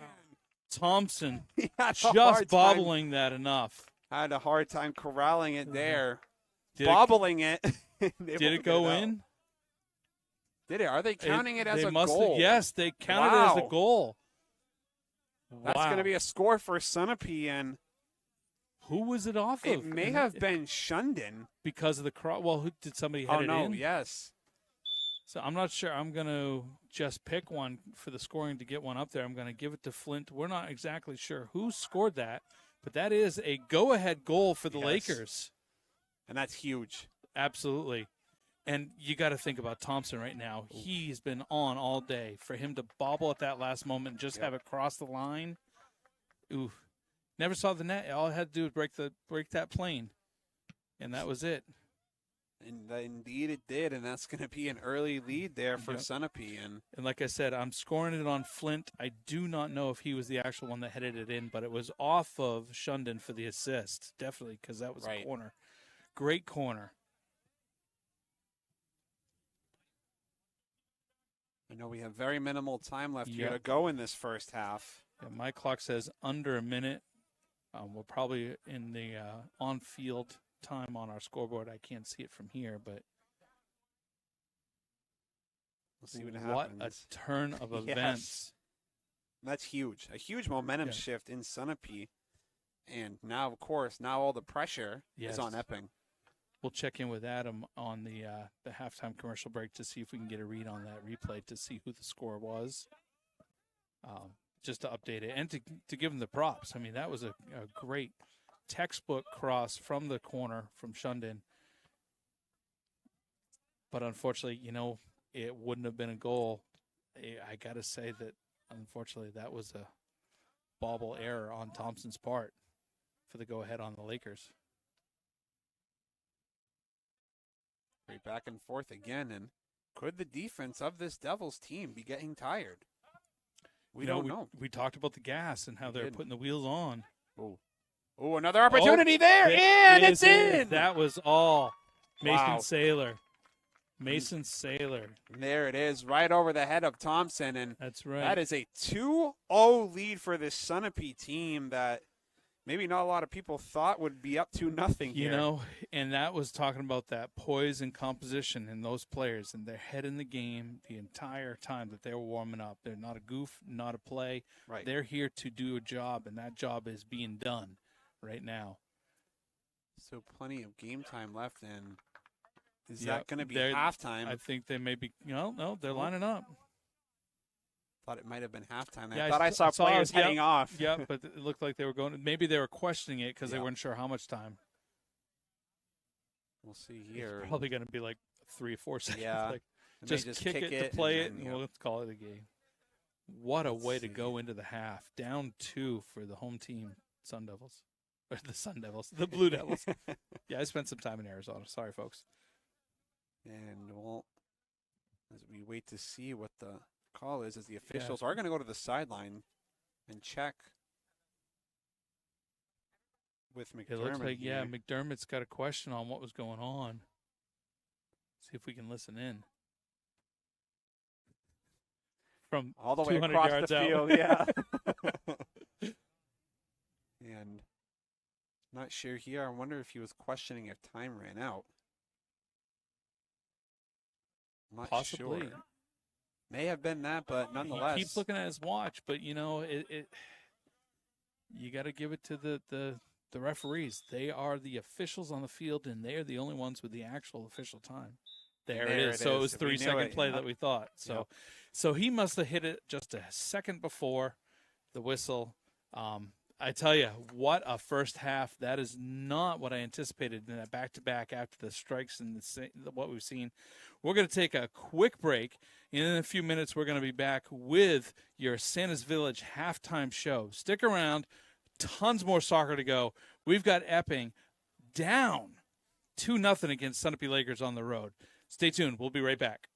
Thompson He had a just hard time. bobbling that enough. Had a hard time corralling it there. Did Bobbling it. Did it go in? Did it? Are they counting it as a must goal? Yes, they counted it as a goal. That's Wow. going to be a score for Sunapee, and who was it off it of? may have been Shunden. Because of the cross. Well, did somebody head Oh, it no, in? yes. So I'm not sure. I'm going to just pick one for the scoring to get one up there. I'm going to give it to Flint. We're not exactly sure who scored that, but that is a go-ahead goal for the Yes. Lakers. And that's huge. Absolutely. And you got to think about Thompson right now. He's been on all day. For him to bobble at that last moment and just have it cross the line, ooh. Never saw the net. All it had to do was break that plane, and that was it. And indeed it did, and that's going to be an early lead there for Sunapee. And like I said, I'm scoring it on Flint. I do not know if he was the actual one that headed it in, but it was off of Shunden for the assist, definitely, because that was a corner. Great corner. I know we have very minimal time left here to go in this first half. Yeah, my clock says under a minute. We're probably in the on-field time on our scoreboard. I can't see it from here, but we'll see what what happens. a turn of Yes. events. That's huge. A huge momentum shift in Sunapee. And now, of course, all the pressure is on Epping. We'll check in with Adam on the halftime commercial break to see if we can get a read on that replay to see who the score was. Just to update it and to give him the props. I mean, that was a great textbook cross from the corner from Shunden. But unfortunately, it wouldn't have been a goal. I got to say that, unfortunately, that was a bobble error on Thompson's part for the go-ahead on the Lakers. Right back and forth again. And could the defense of this Devils team be getting tired? We don't know. We talked about the gas and how they're putting the wheels on. Oh, another opportunity there, and it's in. That was all. Mason Wow. Saylor. Mason Saylor. There it is, right over the head of Thompson. And that's right. That is a 2-0 lead for this Sunapee team that maybe not a lot of people thought would be up to nothing here. And that was talking about that poise and composition in those players and their head in the game the entire time that they were warming up. They're not a goof, not a play. Right. They're here to do a job, and that job is being done right now. So plenty of game time left, and is that going to be halftime? I think they may be. No, they're lining up. Thought it might have been halftime. Yeah, I thought I saw players heading off. Yeah, but it looked like they were going. Maybe they were questioning it because they weren't sure how much time. We'll see here. It's probably going to be like 3 or 4 seconds. Yeah. Just kick it to play it, and let's call it a game. What a way to go into the half. Down 2 for the home team, Sun Devils. Or the Sun Devils. The Blue Devils. I spent some time in Arizona. Sorry, folks. And as we wait to see what the call is, as the officials are going to go to the sideline and check with McDermott. It looks like, here. McDermott's got a question on what was going on. See if we can listen in. From all the way 200 across yards the out. field, yeah. And not sure here. I wonder if he was questioning if time ran out. Not Possibly. Sure. May have been that, but nonetheless. He keeps looking at his watch, but you got to give it to the referees. They are the officials on the field, and they are the only ones with the actual official time. There it is. So it was 3-second play that we thought. So he must have hit it just a second before the whistle. I tell you, what a first half. That is not what I anticipated in that back-to-back after the strikes and what we've seen. We're going to take a quick break. In a few minutes, we're going to be back with your Santa's Village halftime show. Stick around. Tons more soccer to go. We've got Epping down 2-0 against Sunapee Lakers on the road. Stay tuned. We'll be right back.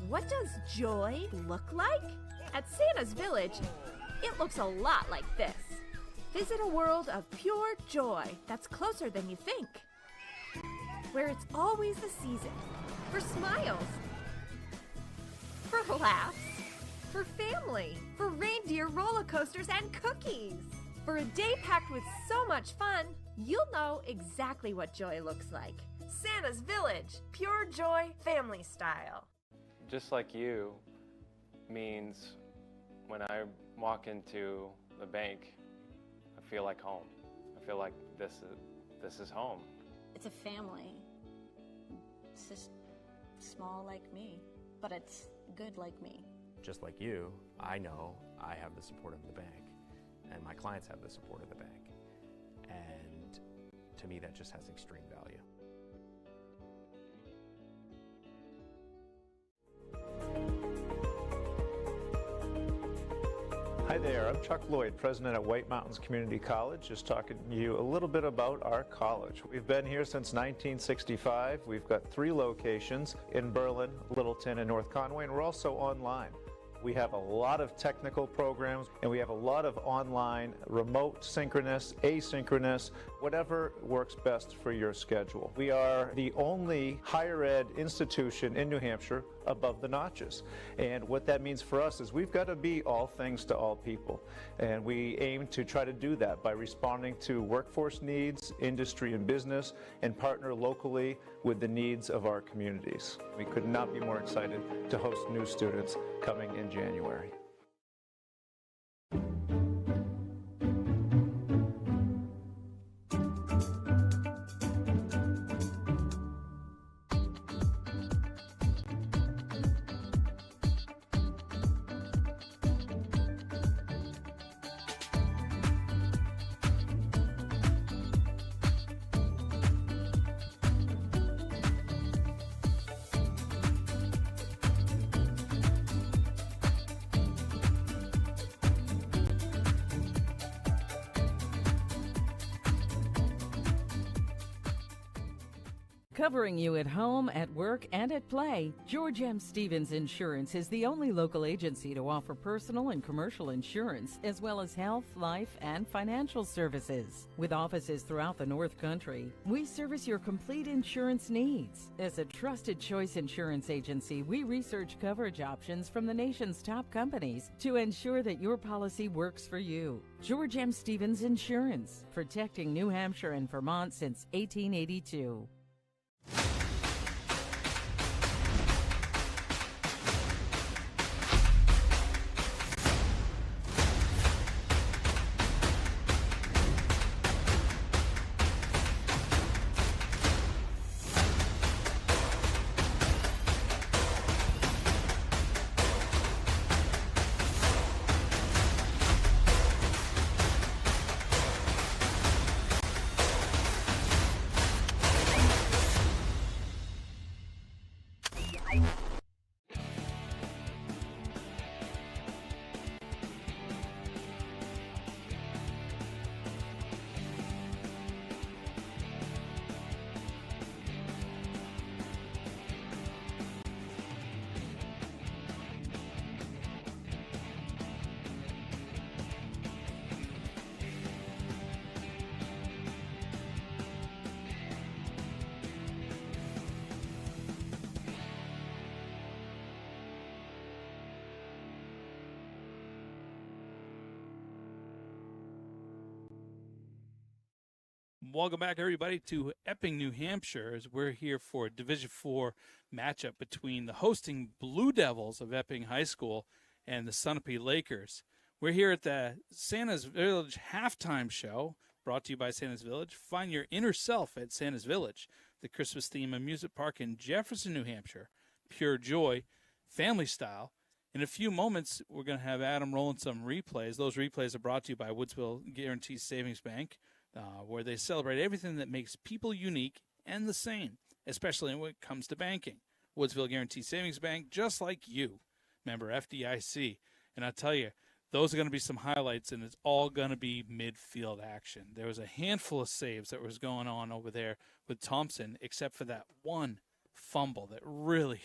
What does joy look like? At Santa's Village, it looks a lot like this. Visit a world of pure joy that's closer than you think. Where it's always the season for smiles, for laughs, for family, for reindeer roller coasters and cookies. For a day packed with so much fun, you'll know exactly what joy looks like. Santa's Village, pure joy, family style. Just like you means when I walk into the bank, I feel like home. I feel like this is home. It's a family. It's just small like me, but it's good like me. Just like you, I know I have the support of the bank, and my clients have the support of the bank. And to me, that just has extreme value. Hi there, I'm Chuck Lloyd, president at White Mountains Community College, just talking to you a little bit about our college. We've been here since 1965. We've got 3 locations in Berlin, Littleton, and North Conway, and we're also online. We have a lot of technical programs, and we have a lot of online, remote, synchronous, asynchronous, whatever works best for your schedule. We are the only higher ed institution in New Hampshire above the notches. And what that means for us is we've got to be all things to all people. And we aim to try to do that by responding to workforce needs, industry and business, and partner locally with the needs of our communities. We could not be more excited to host new students coming in January. Covering you at home, at work, and at play, George M. Stevens Insurance is the only local agency to offer personal and commercial insurance, as well as health, life, and financial services. With offices throughout the North Country, we service your complete insurance needs. As a trusted choice insurance agency, we research coverage options from the nation's top companies to ensure that your policy works for you. George M. Stevens Insurance, protecting New Hampshire and Vermont since 1882. Welcome back, everybody, to Epping, New Hampshire, as we're here for a Division IV matchup between the hosting Blue Devils of Epping High School and the Sunapee Lakers. We're here at the Santa's Village halftime show, brought to you by Santa's Village. Find your inner self at Santa's Village, the Christmas-themed amusement park in Jefferson, New Hampshire. Pure joy, family style. In a few moments, we're going to have Adam rolling some replays. Those replays are brought to you by Woodsville Guarantee Savings Bank, where they celebrate everything that makes people unique and the same, especially when it comes to banking. Woodsville Guarantee Savings Bank, just like you, member FDIC. And I tell you, those are going to be some highlights, and it's all going to be midfield action. There was a handful of saves that was going on over there with Thompson, except for that one fumble that really,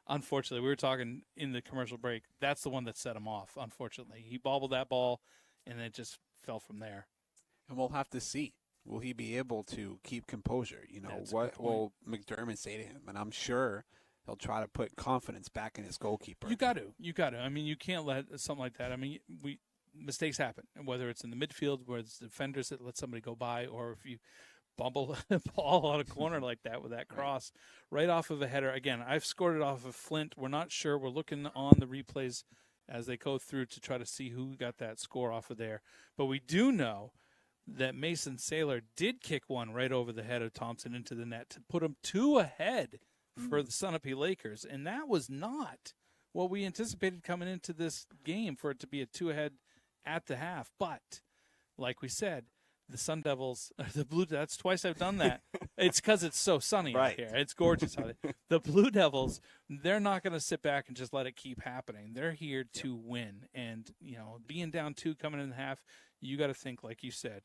unfortunately, we were talking in the commercial break, that's the one that set him off, unfortunately. He bobbled that ball, and it just fell from there. And we'll have to see. Will he be able to keep composure? You know, what will McDermott say to him? And I'm sure he'll try to put confidence back in his goalkeeper. You got to. I mean, you can't let something like that. I mean, mistakes happen, whether it's in the midfield, where it's defenders that let somebody go by, or if you bumble a ball out of corner like that with that cross right off of a header. Again, I've scored it off of Flint. We're not sure. We're looking on the replays as they go through to try to see who got that score off of there. But we do know that Mason Saylor did kick one right over the head of Thompson into the net to put him 2 ahead for the Sunapee Lakers. And that was not what we anticipated coming into this game, for it to be a 2 ahead at the half. But, like we said, the Sun Devils, the Blue, that's twice I've done that. It's because it's so sunny out here. It's gorgeous out there. The Blue Devils, they're not going to sit back and just let it keep happening. They're here to win. And, you know, being down 2 coming in the half, you got to think, like you said,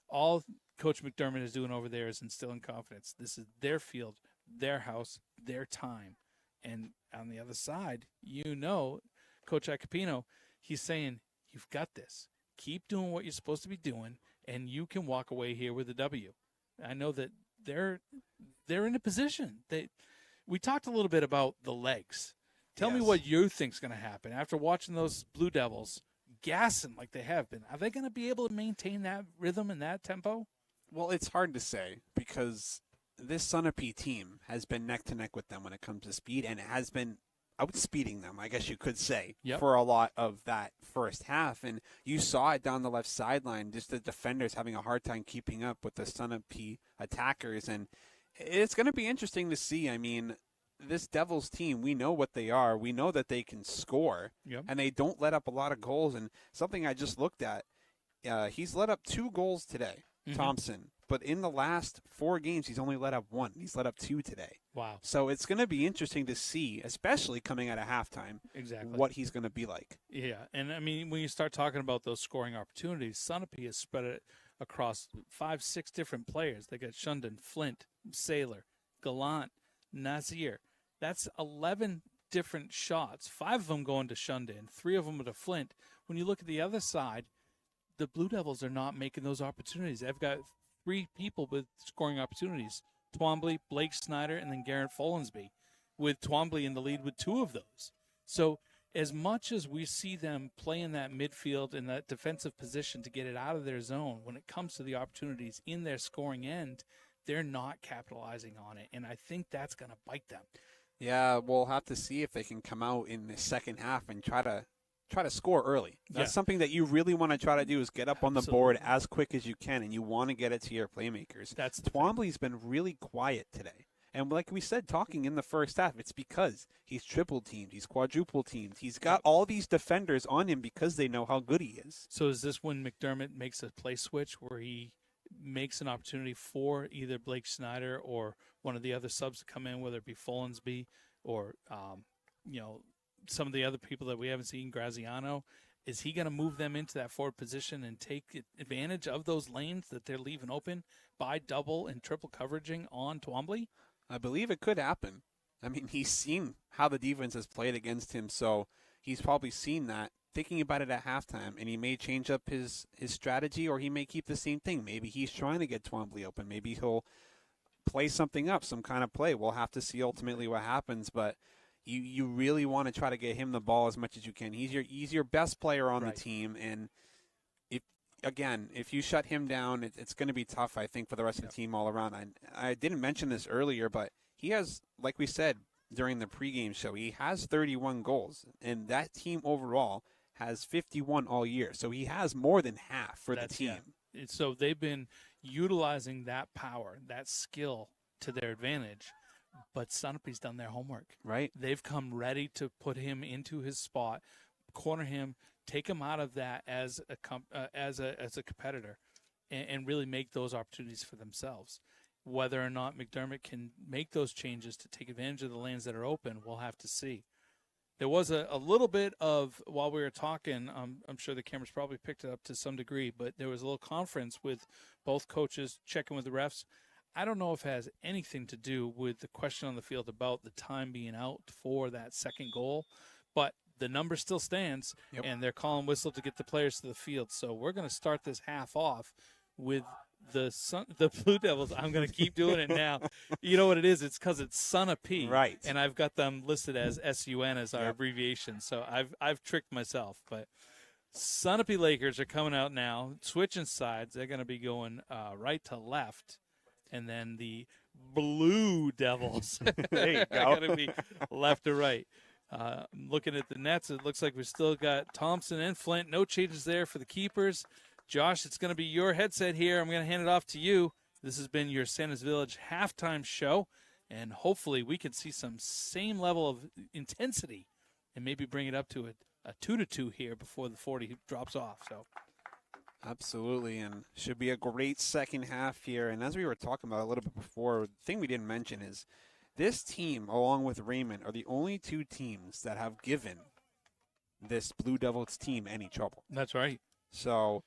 all Coach McDermott is doing over there is instilling confidence. This is their field, their house, their time. And on the other side, you know, Coach Acapino, he's saying, you've got this. Keep doing what you're supposed to be doing, and you can walk away here with a W. I know that they're in a position. We talked a little bit about the legs Tell me what you think's going to happen after watching those Blue Devils gassing like they have been. Are they going to be able to maintain that rhythm and that tempo? Well, it's hard to say because this Sunapee team has been neck to neck with them when it comes to speed, and it has been outspeeding them, I guess you could say, for a lot of that first half. And you saw it down the left sideline, just the defenders having a hard time keeping up with the Sunapee attackers. And it's going to be interesting to see. I mean, this Devils team, we know what they are. We know that they can score, and they don't let up a lot of goals. And something I just looked at, he's let up 2 goals today, Thompson. But in the last 4 games, he's only let up 1. He's let up 2 today. Wow. So it's going to be interesting to see, especially coming out of halftime, what he's going to be like. Yeah, and I mean, when you start talking about those scoring opportunities, Sunapee has spread it across 5-6 different players. They got Shundon, Flint, Saylor, Gallant, Nazir. That's 11 different shots. 5 of them going to Shundon, 3 of them to Flint. When you look at the other side, the Blue Devils are not making those opportunities. They've got 3 people with scoring opportunities: Twombly, Blake Snyder, and then Garrett Folensby, with Twombly in the lead with 2 of those. So as much as we see them play in that midfield and that defensive position to get it out of their zone, when it comes to the opportunities in their scoring end, they're not capitalizing on it, and I think that's going to bite them. Yeah, we'll have to see if they can come out in the second half and try to score early. That's something that you really want to try to do, is get up on the board as quick as you can, and you want to get it to your playmakers. Twombly's been really quiet today. And like we said, talking in the first half, it's because he's triple teamed, he's quadruple teamed. He's got all these defenders on him because they know how good he is. So is this when McDermott makes a play switch where he makes an opportunity for either Blake Snyder or one of the other subs to come in, whether it be Folensby or, some of the other people that we haven't seen, Graziano? Is he going to move them into that forward position and take advantage of those lanes that they're leaving open by double and triple coveraging on Twombly? I believe it could happen. I mean, he's seen how the defense has played against him, so he's probably seen that, thinking about it at halftime, and he may change up his strategy, or he may keep the same thing. Maybe he's trying to get Twombly open. Maybe he'll play something up, some kind of play. We'll have to see ultimately what happens, but you really want to try to get him the ball as much as you can. He's your best player on the team, and if you shut him down, it's going to be tough, I think, for the rest of the team all around. I didn't mention this earlier, but he has, like we said during the pregame show, he has 31 goals, and that team overall has 51 all year. So he has more than half for the team. Yeah. So they've been utilizing that power, that skill to their advantage. But Sunapee's done their homework. Right. They've come ready to put him into his spot, corner him, take him out of that as a competitor, and really make those opportunities for themselves. Whether or not McDermott can make those changes to take advantage of the lanes that are open, we'll have to see. There was a little bit of, while we were talking, I'm sure the cameras probably picked it up to some degree, but there was a little conference with both coaches checking with the refs. I don't know if it has anything to do with the question on the field about the time being out for that second goal, but the number still stands, and they're calling whistle to get the players to the field. So we're going to start this half off with the Blue Devils. I'm going to keep doing it now. You know what it is? It's because it's Sunapee, right? And I've got them listed as SUN as our abbreviation. So I've tricked myself, but Sunapee Lakers are coming out now, switching sides. They're going to be going right to left. And then the Blue Devils there you go. are going to be left to right. Looking at the nets, it looks like we've still got Thompson and Flint. No changes there for the keepers. Josh, it's going to be your headset here. I'm going to hand it off to you. This has been your Santa's Village halftime show, and hopefully we can see some same level of intensity and maybe bring it up to a 2-2 here before the 40 drops off. So. Absolutely, and should be a great second half here. And as we were talking about a little bit before, the thing we didn't mention is this team, along with Raymond, are the only 2 teams that have given this Blue Devils team any trouble. That's right. So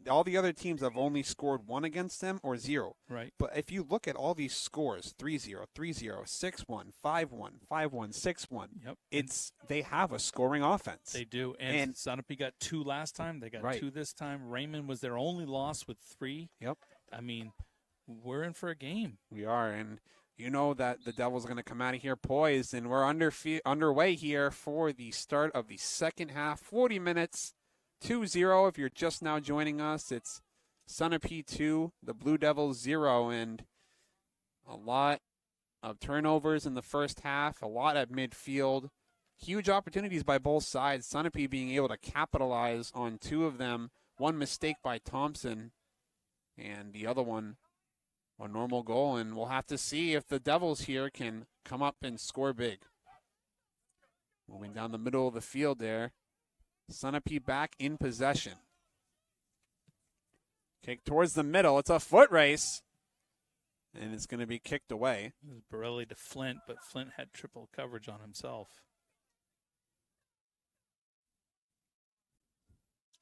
all the other teams have only scored 1 against them or 0. Right. But if you look at all these scores, 3-0, 3-0, 6-1, 5-1, 5-1, 6-1, they have a scoring offense. They do. And Sunapee got 2 last time. They got 2 this time. Raymond was their only loss with 3. Yep. I mean, we're in for a game. We are. And you know that the Devils are going to come out of here poised, and we're underway here for the start of the second half. 40 minutes, 2-0. If you're just now joining us, it's Sunapee 2, the Blue Devils 0, and a lot of turnovers in the first half, a lot at midfield. Huge opportunities by both sides. Sunapee being able to capitalize on 2 of them. One mistake by Thompson, and the other one a normal goal. And we'll have to see if the Devils here can come up and score big. Moving down the middle of the field there. Sunapee back in possession. Kick towards the middle. It's a foot race. And it's going to be kicked away. It was Borelli to Flint, but Flint had triple coverage on himself.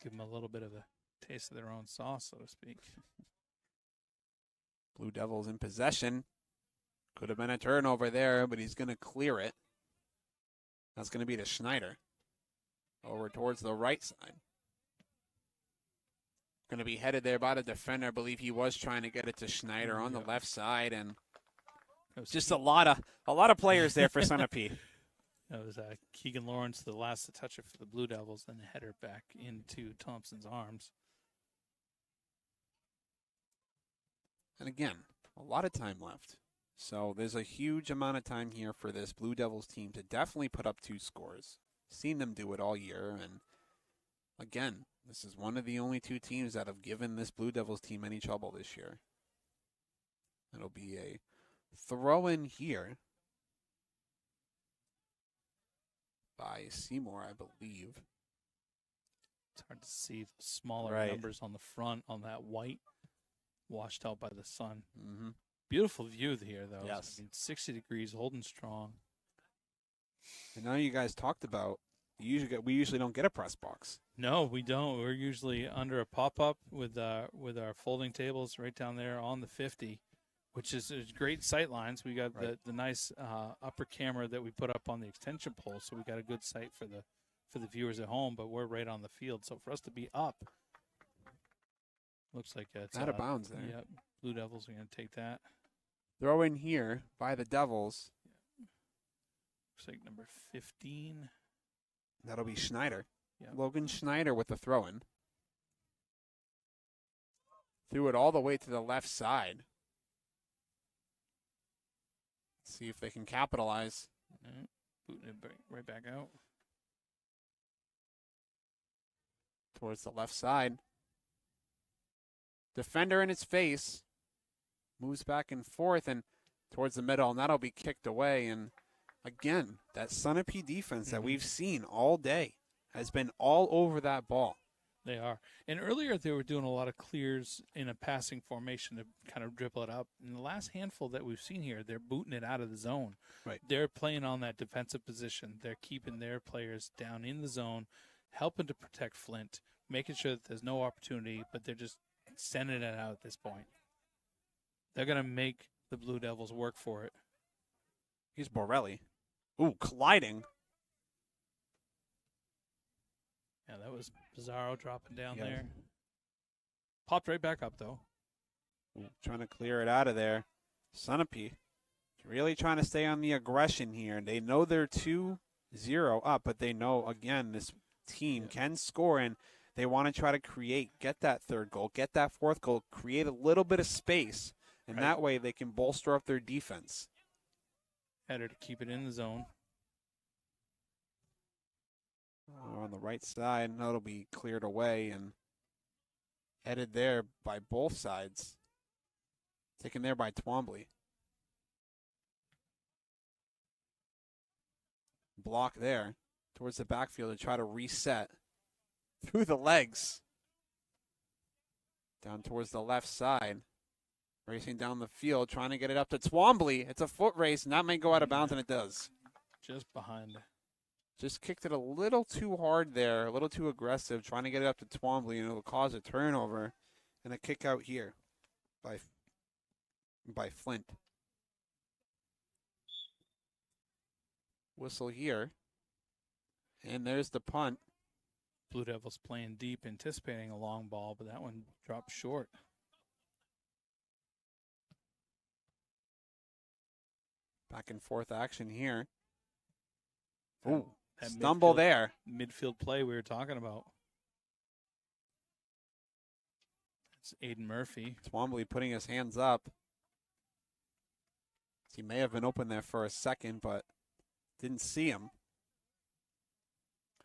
Give them a little bit of a taste of their own sauce, so to speak. Blue Devils in possession. Could have been a turnover there, but he's going to clear it. That's going to be to Schneider. Over towards the right side. Going to be headed there by the defender. I believe he was trying to get it to Schneider on the left side, and just a lot of players there for Sunapee. That was Keegan Lawrence, the last to touch it for the Blue Devils, then the header back into Thompson's arms. And again, a lot of time left. So there's a huge amount of time here for this Blue Devils team to definitely put up 2 scores. Seen them do it all year, and again, this is one of the only 2 teams that have given this Blue Devils team any trouble this year. It'll be a throw-in here by Seymour, I believe. It's hard to see the smaller numbers on the front on that white washed out by the sun. Mm-hmm. Beautiful view here, though. Yes. I mean, 60 degrees, holding strong. And now you guys talked about, we usually don't get a press box. No, we don't. We're usually under a pop-up with our folding tables right down there on the 50, which is great sight lines. We got the nice upper camera that we put up on the extension pole, so we got a good sight for the viewers at home, but we're right on the field. So for us to be up, looks like it's out of bounds there. Yep, Blue Devils are going to take that. Throw in here by the Devils. Looks like number 15. That'll be Schneider. Yep. Logan Schneider with the throw-in. Threw it all the way to the left side. See if they can capitalize. Booting it right back out. Towards the left side. Defender in his face. Moves back and forth and towards the middle, and that'll be kicked away. And again, that Sunapee defense that we've seen all day has been all over that ball. They are. And earlier they were doing a lot of clears in a passing formation to kind of dribble it up. In the last handful that we've seen here, they're booting it out of the zone. Right. They're playing on that defensive position. They're keeping their players down in the zone, helping to protect Flint, making sure that there's no opportunity, but they're just sending it out at this point. They're going to make the Blue Devils work for it. Here's Borelli. Ooh, colliding. Yeah, that was Bizarro dropping down there. Popped right back up, though. Ooh, trying to clear it out of there. Sunapee really trying to stay on the aggression here. They know they're 2-0 up, but they know, again, this team can score, and they want to try to get that 3rd goal, get that 4th goal, create a little bit of space, and that way they can bolster up their defense. Header to keep it in the zone. On the right side, and that'll be cleared away and headed there by both sides. Taken there by Twombly. Block there towards the backfield to try to reset through the legs. Down towards the left side. Racing down the field, trying to get it up to Twombly. It's a foot race, and that may go out of bounds, and it does. Just behind. Just kicked it a little too hard there, a little too aggressive, trying to get it up to Twombly, and it'll cause a turnover and a kick out here by Flint. Whistle here. And there's the punt. Blue Devils playing deep, anticipating a long ball, but that one dropped short. Back and forth action here. Ooh, That stumble midfield- there. Midfield play we were talking about. It's Aiden Murphy. Twombly putting his hands up. He may have been open there for a second, but didn't see him.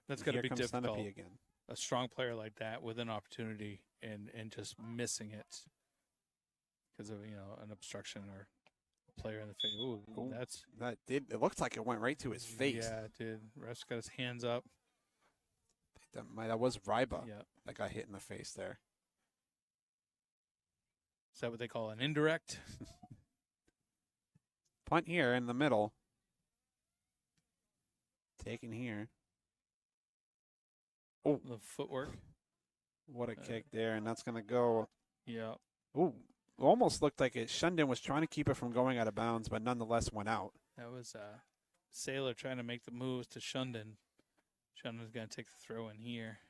That's And got to here be comes difficult. Sunapee again. A strong player like that with an opportunity and just missing it because of an obstruction or a player in the face. Ooh, Ooh, that's That did. It looked like it went right to his face. Yeah, it did. Ref's got his hands up. That was Ryba Yeah. that got hit in the face there. Is that what they call an indirect? Punt here in the middle. Taken here. Oh, The footwork. what a kick there, and that's going to go. Yeah. Ooh, almost looked like it. Shunden was trying to keep it from going out of bounds, but nonetheless went out. That was Sailor trying to make the moves to Shunden. Shunden's going to take the throw in here.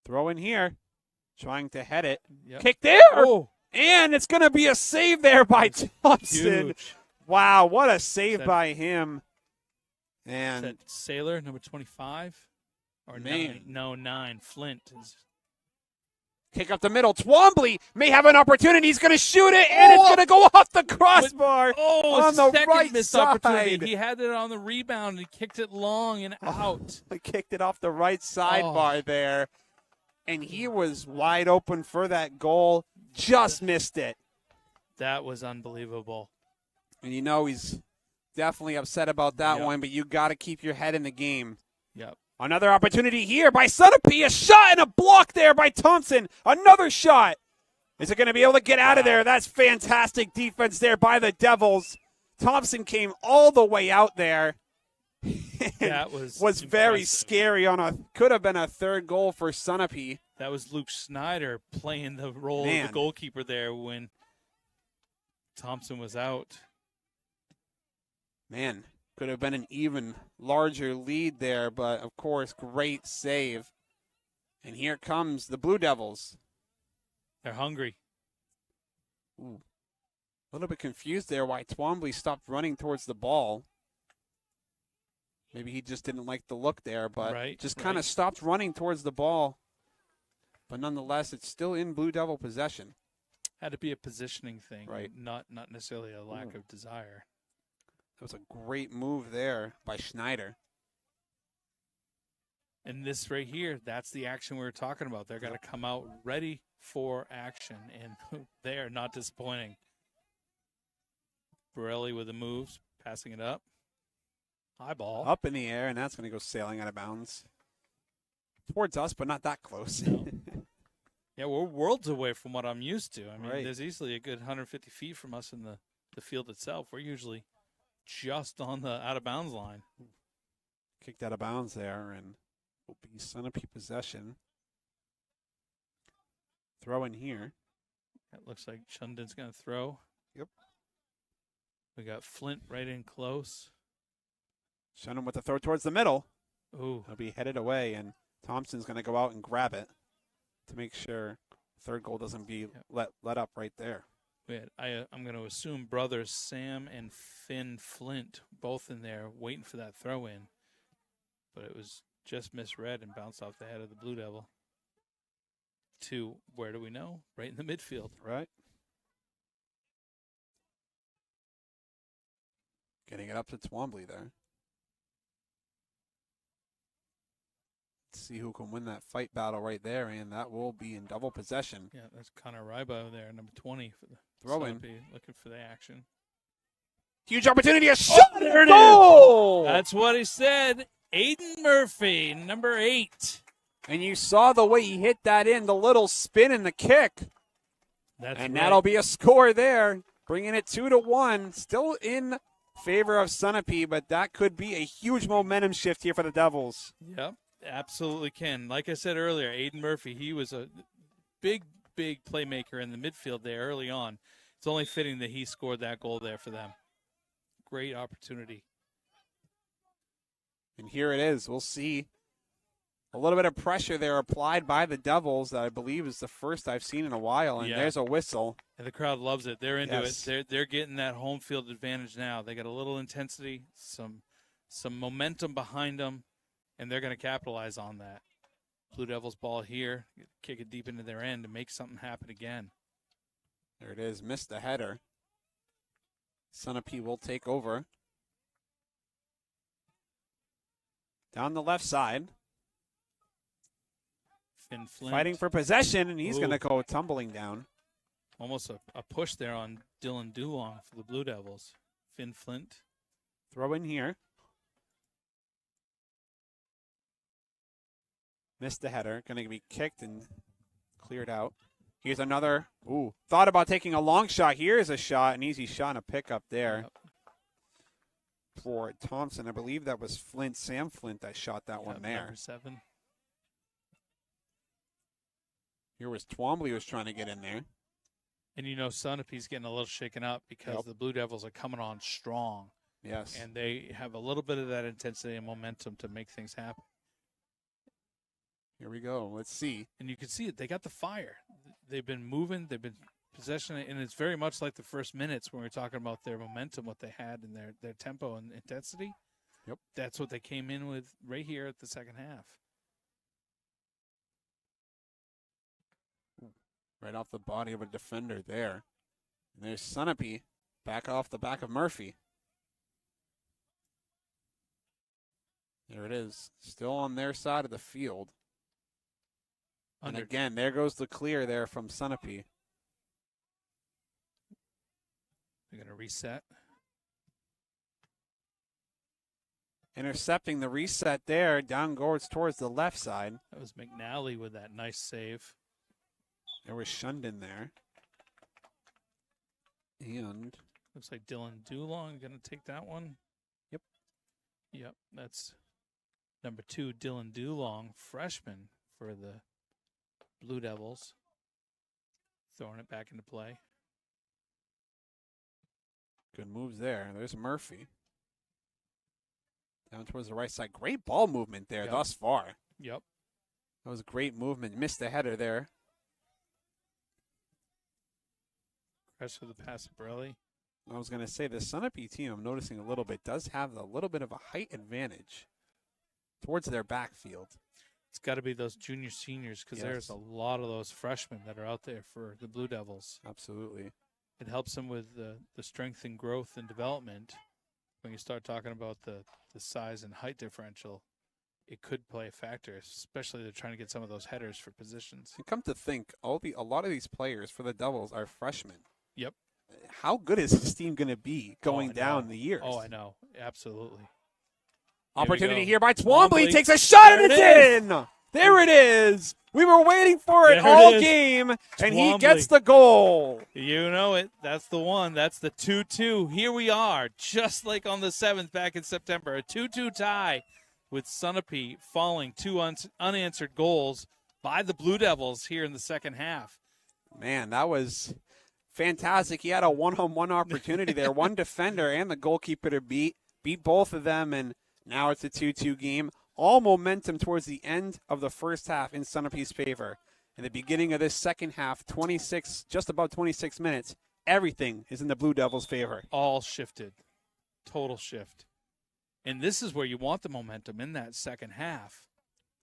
Throw in here. Trying to head it. Yep. Kick there! Oh, And it's going to be a save there by Thompson. huge. Wow, what a save That- by him. Is And that Sailor, number 25? Or Man. 9? No, 9. Flint is. kick up the middle. Twombly may have an opportunity. He's going to shoot it, and it's going to go off the crossbar Oh, on the second right missed side. opportunity. He had it on the rebound and he kicked it long and out. He kicked it off the right sidebar there, and he was wide open for that goal. Just missed it. That was unbelievable. And he's definitely upset about that Yep. one, but you got to keep your head in the game. Yep. Another opportunity here by Sunapee. A shot and a block there by Thompson. Another shot. Is it going to be able to get out of there? That's fantastic defense there by the Devils. Thompson came all the way out there. That was very impressive. scary could have been a third goal for Sunapee. That was Luke Snyder playing the role Man. of the goalkeeper there when Thompson was out. Man, could have been an even larger lead there, but of course, great save. And here comes the Blue Devils. They're hungry. Ooh. A little bit confused there why Twombly stopped running towards the ball. Maybe he just didn't like the look there, but just kind of stopped running towards the ball. But nonetheless, it's still in Blue Devil possession. Had to be a positioning thing, Right. Not necessarily a lack of desire. That was a great move there by Schneider. And this right here, that's the action we were talking about. They're going to come out ready for action, and they are not disappointing. Borelli with the moves, passing it up. High ball. Up in the air, and that's going to go sailing out of bounds. Towards us, but not that close. No. Yeah, we're worlds away from what I'm used to. I mean, Right. there's easily a good 150 feet from us in the field itself. We're usually just on the out-of-bounds line. Kicked out of bounds there, and will be Sunapee possession. Throw in here. It looks like Shunden's going to throw. Yep. We got Flint right in close. Shunden with the throw towards the middle. Ooh. He'll be headed away, and Thompson's going to go out and grab it to make sure third goal doesn't be let up right there. I'm going to assume brothers Sam and Finn Flint both in there waiting for that throw in. But it was just misread and bounced off the head of the Blue Devil. To, where do we know? Right in the midfield. Right. Getting it up to Twombly there. Let's see who can win that fight battle right there, and that will be in double possession. Yeah, that's Connor Rybo there, number 20 for the Throw in. Sunapee, looking for the action. Huge opportunity, a shot, there it goal! is. That's what he said. Aiden Murphy, number 8. And you saw the way he hit that in, the little spin and the kick. That's and right. that'll be a score there, bringing it 2-1. Still in favor of Sunapee, but that could be a huge momentum shift here for the Devils. Yep, absolutely can. Like I said earlier, Aiden Murphy, he was a big playmaker in the midfield there early on. It's only fitting that he scored that goal there for them. Great opportunity. And here it is. We'll see A little bit of pressure there applied by the Devils that I believe is the first I've seen in a while, and there's a whistle. And the crowd loves it. They're into Yes. it. They're getting that home field advantage now. They got a little intensity, some momentum behind them, and they're going to capitalize on that. Blue Devils ball here, kick it deep into their end and make something happen again. There it is, missed the header. Sunapee will take over. Down the left side. Finn Flint. Fighting for possession, and he's going to go tumbling down. Almost a push there on Dylan Dulong for the Blue Devils. Finn Flint. Throw in here. Missed the header. Going to be kicked and cleared out. Here's another. Ooh. Thought about taking a long shot. Here's a shot, an easy shot and a pickup there. Yep. For Thompson. I believe that was Flint, Sam Flint that shot that one there. Number 7. Here was Twombly was trying to get in there. And you know Sunapee's getting a little shaken up because the Blue Devils are coming on strong. Yes. And they have a little bit of that intensity and momentum to make things happen. Here we go. Let's see. And you can see it. They got the fire. They've been moving. They've been possession. And it's very much like the first minutes when we were talking about their momentum, what they had in their tempo and intensity. Yep. That's what they came in with right here at the second half. Right off the body of a defender there. And there's Sunapee back off the back of Murphy. There it is. Still on their side of the field. And again, there goes the clear there from Sunapee. They're going to reset. Intercepting the reset there. Down goes towards the left side. That was McNally with that nice save. There was Shunden there. And looks like Dylan Dulong going to take that one. Yep. Yep, that's number 2, Dylan Dulong, freshman for the Blue Devils. Throwing it back into play. Good moves there. There's Murphy. Down towards the right side. Great ball movement there thus far. Yep. That was great movement. Missed the header there. Press for the pass of Borelli. I was going to say the Sunapee team, I'm noticing a little bit, does have a little bit of a height advantage towards their backfield. It's got to be those junior seniors because there's a lot of those freshmen that are out there for the Blue Devils. Absolutely. It helps them with the strength and growth and development. When you start talking about the size and height differential, it could play a factor, especially they're trying to get some of those headers for positions. And come to think, a lot of these players for the Devils are freshmen. Yep. How good is this team going to be going down the years? Oh, I know. Absolutely. Opportunity here by Twombly. Takes a shot and it's in. There it is. We were waiting for it all game, and he gets the goal. You know it. That's the one. That's the 2-2. Here we are, just like on the 7th back in September. A 2-2 tie with Sunapee falling 2 unanswered goals by the Blue Devils here in the second half. Man, that was fantastic. He had a one-on-one opportunity there. One defender and the goalkeeper to beat both of them, and now it's a 2-2 game. All momentum towards the end of the first half in Sunapee's favor. In the beginning of this second half, just about 26 minutes, everything is in the Blue Devils' favor. All shifted. Total shift. And this is where you want the momentum in that second half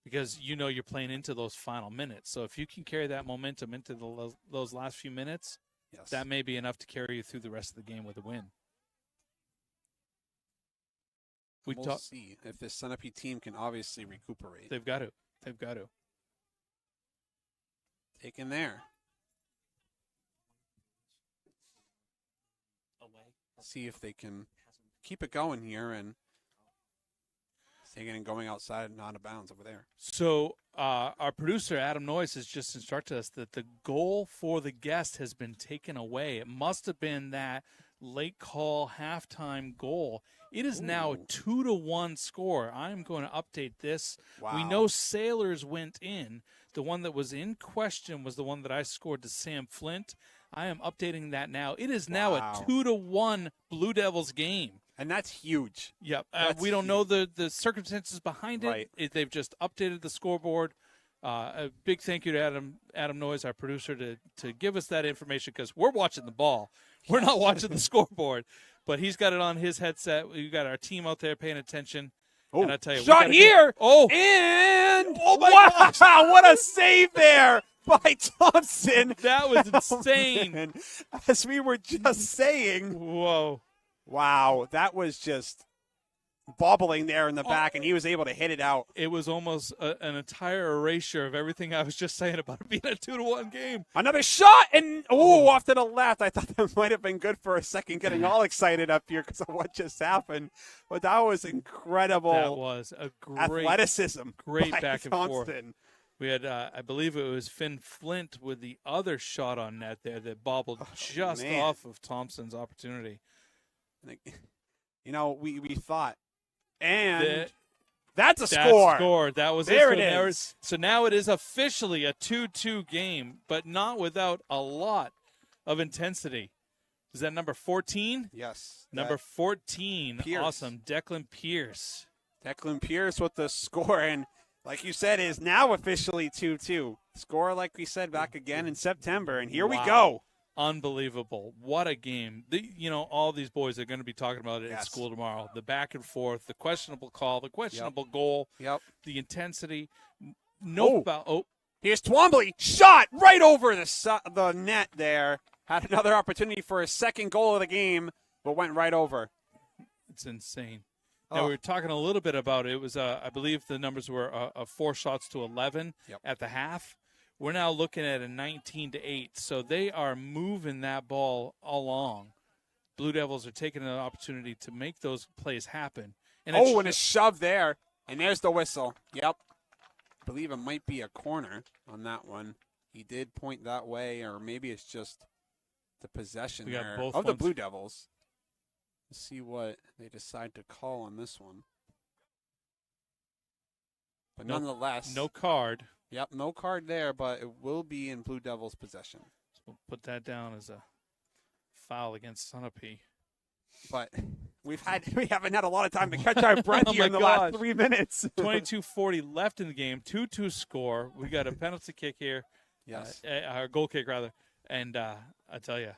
because you know you're playing into those final minutes. So if you can carry that momentum into those last few minutes, that may be enough to carry you through the rest of the game with a win. We'll see if this Sunapee team can obviously recuperate. They've got to. They've got to. Taken there. See if they can keep it going here and taking and going outside and out of bounds over there. So our producer, Adam Noyce, has just instructed us that the goal for the guest has been taken away. It must have been that late call halftime goal. It is now a 2-1 score. I'm going to update this. Wow. We know Sailors went in. The one that was in question was the one that I scored to Sam Flint. I am updating that now. It is now a 2-1 Blue Devils game. And that's huge. Yep. That's We don't know the circumstances behind it. Right. They've just updated the scoreboard. A big thank you to Adam Noyes, our producer, to give us that information because we're watching the ball. We're not watching the scoreboard. But he's got it on his headset. We've got our team out there paying attention. Oh, and I tell you, shot here. And oh my God, what a save there by Thompson. That was insane. Man. As we were just saying. Whoa. Wow, that was just bobbling there in the back, and he was able to hit it out. It was almost an entire erasure of everything I was just saying about it being a 2-1 game. Another shot, and off to the left. I thought that might have been good for a second, getting all excited up here because of what just happened. But that was incredible. That was a great athleticism. Great by back and Thompson. forth. We had, I believe it was Finn Flint with the other shot on net there that bobbled just off of Thompson's opportunity. You know, we thought. And that's a score. That was there. It is. So now it is officially a 2-2 game, but not without a lot of intensity. Is that number 14? Yes. Number 14. Pierce. Awesome. Declan Pierce. Declan Pierce with the score, and like you said, is now officially 2-2. Score, like we said, back again in September, and here we go. Unbelievable. What a game. All these boys are going to be talking about it at school tomorrow. The back and forth, the questionable call, the questionable goal, the intensity. Here's Twombly. Shot right over the net there. Had another opportunity for a second goal of the game, but went right over. It's insane. Now, we were talking a little bit about it. It was, I believe the numbers were 4 shots to 11 at the half. We're now looking at a 19-8, so they are moving that ball along. Blue Devils are taking an opportunity to make those plays happen. And and a shove there, and there's the whistle. Yep. I believe it might be a corner on that one. He did point that way, or maybe it's just the possession there of the Blue Devils. Let's see what they decide to call on this one. But nonetheless. No card. Yep, no card there, but it will be in Blue Devils' possession. So we'll put that down as a foul against Sunapee. But we haven't had a lot of time to catch our breath here in the last 3 minutes. 22:40 left in the game, 2-2 score. We got a penalty kick here. Yes. Our goal kick, rather. And I tell you,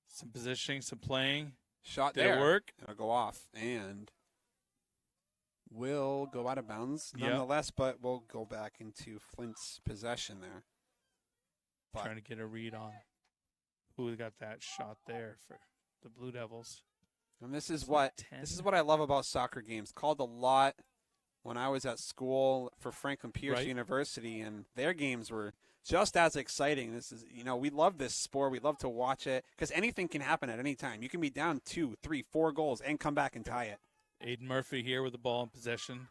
some positioning, some playing. Shot Did there. It work? It'll go off. And will go out of bounds nonetheless, but we'll go back into Flint's possession there. Trying to get a read on who got that shot there for the Blue Devils. And this is what I love about soccer games. Called a lot when I was at school for Franklin Pierce University, and their games were just as exciting. This is, we love this sport. We love to watch it because anything can happen at any time. You can be down 2, 3, 4 goals and come back and tie it. Aiden Murphy here with the ball in possession.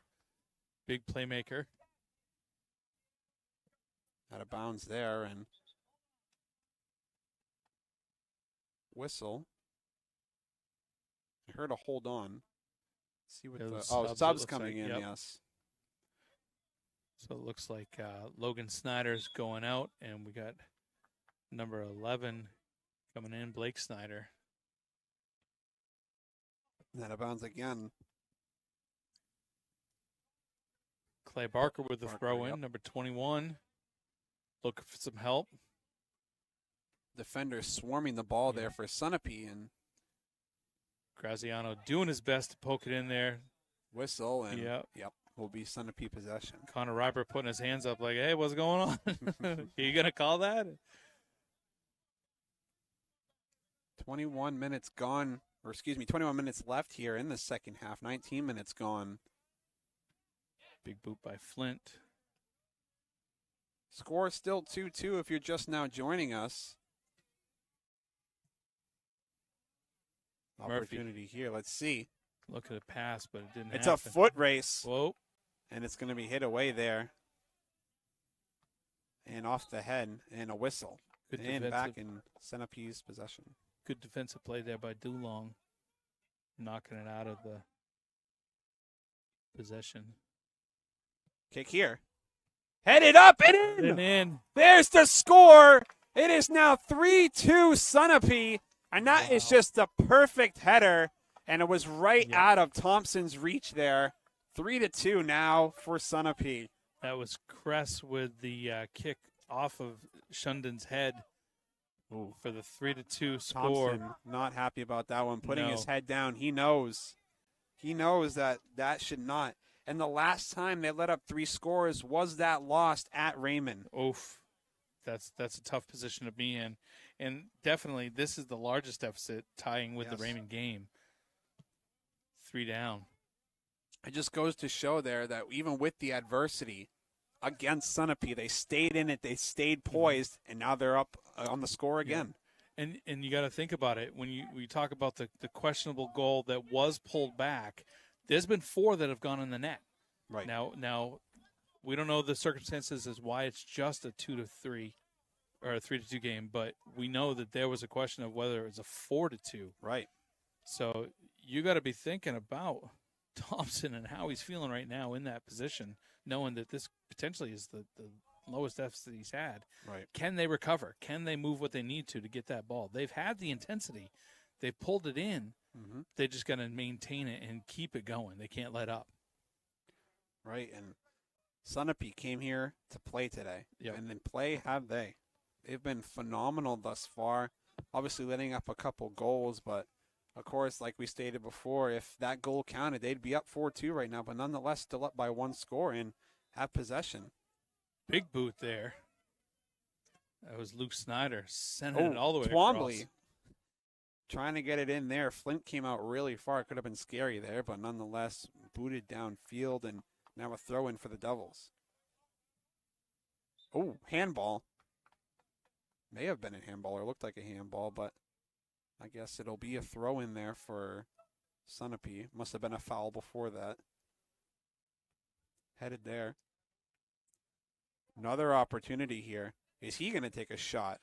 Big playmaker. Out of bounds there, and whistle. I heard a hold on. See what subs coming in, yes. So it looks like Logan Snyder's going out, and we got number 11 coming in, Blake Snyder. Out of bounds again. Clay Barker with the throw in, number 21. Looking for some help. Defender swarming the ball there for Sunapee, and Graziano doing his best to poke it in there. Whistle, and will be Sunapee possession. Connor Riper putting his hands up like, hey, what's going on? Are you going to call that? 21 minutes gone. 21 minutes left here in the second half. 19 minutes gone. Big boot by Flint. Score still 2-2 if you're just now joining us. Opportunity here. Let's see. Look at the pass, but it didn't happen. It's a foot race. Whoa. And it's going to be hit away there. And off the head. And a whistle. Good and back in Sunapee's possession. Good defensive play there by Dulong, knocking it out of the possession. Kick here. Headed up and in. There's the score. It is now 3-2 Sunapee, and that is just the perfect header. And it was right out of Thompson's reach there. 3-2 now for Sunapee. That was Kress with the kick off of Shunden's head for the 3-2 score. Thompson not happy about that one, putting his head down. He knows that should not. And the last time they let up 3 scores was that lost at Raymond. Oof. That's a tough position to be in. And definitely this is the largest deficit, tying with the Raymond game. 3 down. It just goes to show there that even with the adversity against Sunapee, they stayed in it, they stayed poised, and now they're up on the score again. Yeah. And you got to think about it. When we talk about the questionable goal that was pulled back, there's been 4 that have gone in the net. Right. Now we don't know the circumstances as why it's just a 2-3 or a 3-2 game, but we know that there was a question of whether it was a 4-2. Right. So you got to be thinking about Thompson and how he's feeling right now in that position, knowing that this potentially is the lowest deficit he's had. Right. Can they recover? Can they move what they need to get that ball? They've had the intensity. They've pulled it in. Mm-hmm. They just got to maintain it and keep it going. They can't let up. Right, and Sunapee came here to play today. Yep. And then play have they. They've been phenomenal thus far. Obviously letting up a couple goals, but of course, like we stated before, if that goal counted, they'd be up 4-2 right now, but nonetheless still up by 1 score and have possession. Big boot there. That was Luke Snyder sending it all the way Twombly across. Trying to get it in there. Flint came out really far. It could have been scary there, but nonetheless booted downfield, and now a throw-in for the Devils. Oh, handball. May have been a handball or looked like a handball, but I guess it'll be a throw in there for Sunapee. Must have been a foul before that. Headed there. Another opportunity here. Is he going to take a shot?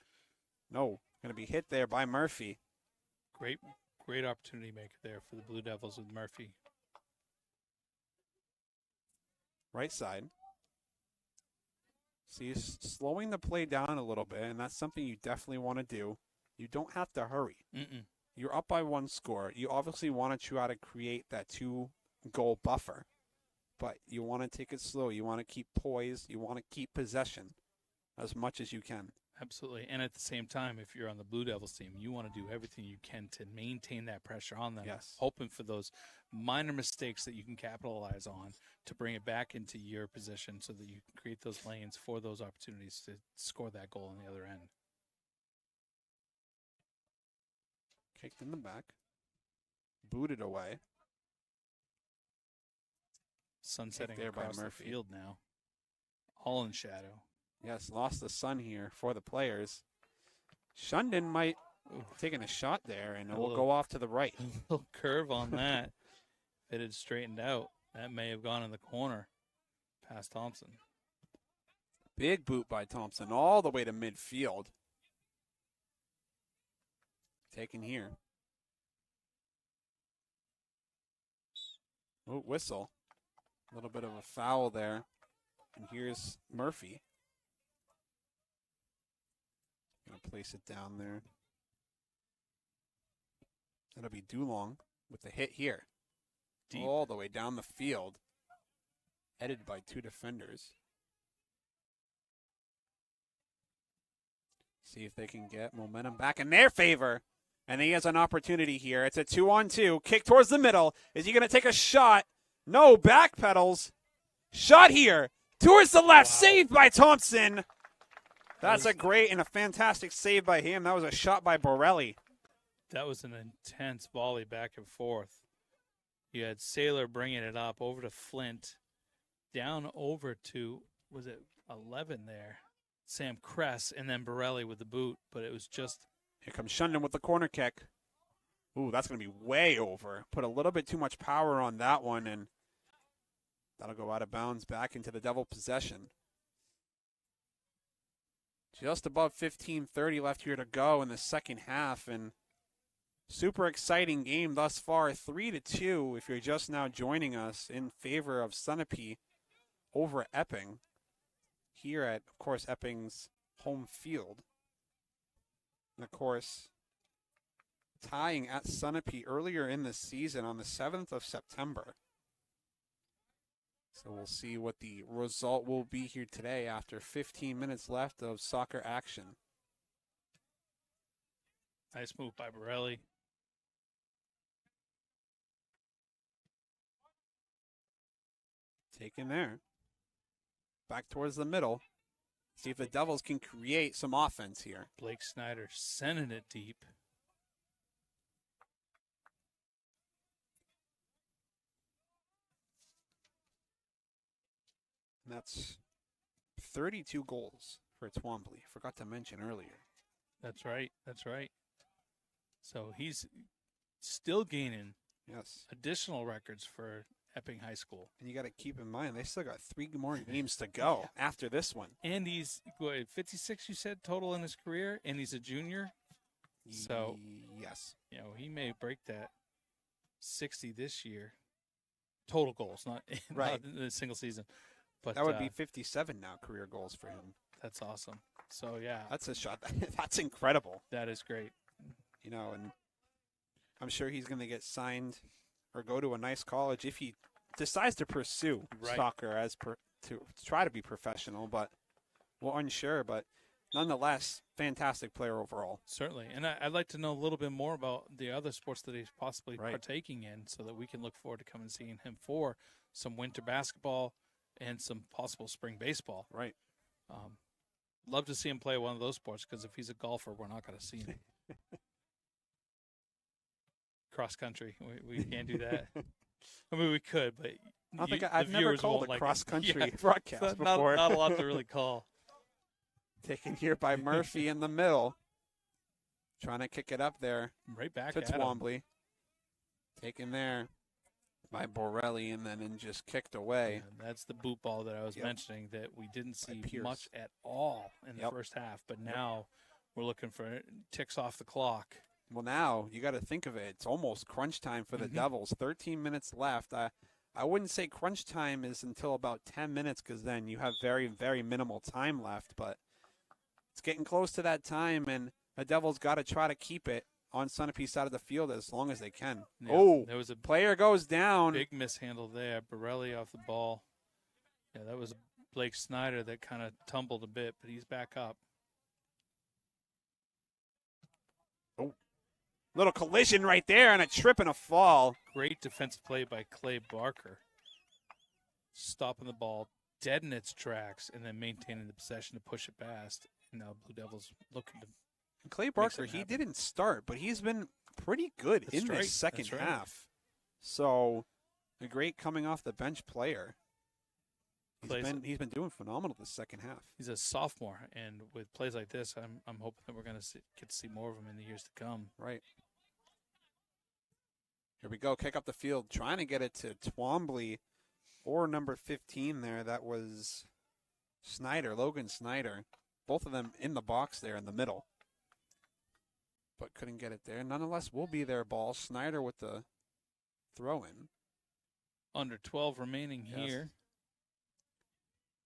No. Going to be hit there by Murphy. Great opportunity maker there for the Blue Devils with Murphy. Right side. See, he's slowing the play down a little bit, and that's something you definitely want to do. You don't have to hurry. Mm-mm. You're up by 1 score. You obviously want to try to create that 2-goal buffer, but you want to take it slow. You want to keep poised. You want to keep possession as much as you can. Absolutely. And at the same time, if you're on the Blue Devils team, you want to do everything you can to maintain that pressure on them, hoping for those minor mistakes that you can capitalize on to bring it back into your position so that you can create those lanes for those opportunities to score that goal on the other end. Kicked in the back. Booted away. Sun setting there by across the Murphy. field now. All in shadow. Yes, lost the sun here for the players. Shunden might taking a shot there, and it will go off to the right. A little curve on that. If it had straightened out, that may have gone in the corner past Thompson. Big boot by Thompson all the way to midfield. Taken here. Oh, whistle. A little bit of a foul there. And here's Murphy. Gonna place it down there. That'll be Dulong with the hit here. Deep. All the way down the field. Headed by 2 defenders. See if they can get momentum back in their favor. And he has an opportunity here. It's a 2-on-2. Kick towards the middle. Is he going to take a shot? No, back pedals. Shot here. Towards the left. Wow. Saved by Thompson. That's a great and a fantastic save by him. That was a shot by Borelli. That was an intense volley back and forth. You had Saylor bringing it up over to Flint. Down over to, was it 11 there? Sam Kress, and then Borelli with the boot. But it was just... Here comes Shunden with the corner kick. Ooh, that's going to be way over. Put a little bit too much power on that one, and that'll go out of bounds back into the Devil possession. Just above 15:30 left here to go in the second half, and super exciting game thus far. 3-2 if you're just now joining us, in favor of Sunapee over Epping here at, of course, Epping's home field. And, of course, tying at Sunapee earlier in the season on the 7th of September. So we'll see what the result will be here today after 15 minutes left of soccer action. Nice move by Borelli. Taken there. Back towards the middle. See if the Devils can create some offense here. Blake Snyder sending it deep. And that's 32 goals for Twombly. Forgot to mention earlier. That's right. That's right. So he's still gaining additional records for Epping High School. And you got to keep in mind, they still got 3 more games to go after this one. And he's 56, you said, total in his career, and he's a junior. So, yes, he may break that 60 this year. Total goals, not in a single season. But that would be 57 now, career goals for him. That's awesome. So, yeah. That's a shot. That's incredible. That is great. And I'm sure he's going to get signed or go to a nice college if he decides to pursue soccer to try to be professional, but we're unsure. But nonetheless, fantastic player overall. Certainly. And I'd like to know a little bit more about the other sports that he's possibly partaking in so that we can look forward to coming and seeing him for some winter basketball and some possible spring baseball. Right. Love to see him play one of those sports because if he's a golfer, we're not going to see him. Cross country, we can't do that. I mean, we could, but I don't think I've never called a cross country broadcast not, before. Not a lot to really call. Taken here by Murphy in the middle, trying to kick it up there. Right back to at Twombly. Taken there by Borelli and then just kicked away. Yeah, that's the boot ball that I was mentioning that we didn't see much at all in the first half, but now we're looking for ticks off the clock. Well, now you got to think of it. It's almost crunch time for the Devils. 13 minutes left. I wouldn't say crunch time is until about 10 minutes because then you have very, very minimal time left. But it's getting close to that time, and the Devils got to try to keep it on Sunapee's side of the field as long as they can. Yeah, there was a player goes down. Big mishandle there. Borelli off the ball. Yeah, that was Blake Snyder that kind of tumbled a bit, but he's back up. Little collision right there and a trip and a fall. Great defensive play by Clay Barker. Stopping the ball dead in its tracks and then maintaining the possession to push it past. And now Blue Devils looking to. Clay Barker, he didn't start, but he's been pretty good in this second half. So a great coming off the bench player. He's been doing phenomenal this second half. He's a sophomore, and with plays like this, I'm hoping that we're going to get to see more of him in the years to come. Right. Here we go. Kick up the field, trying to get it to Twombly or number 15 there. That was Snyder, Logan Snyder. Both of them in the box there in the middle. But couldn't get it there. Nonetheless, will be their ball. Snyder with the throw-in. Under 12 remaining here.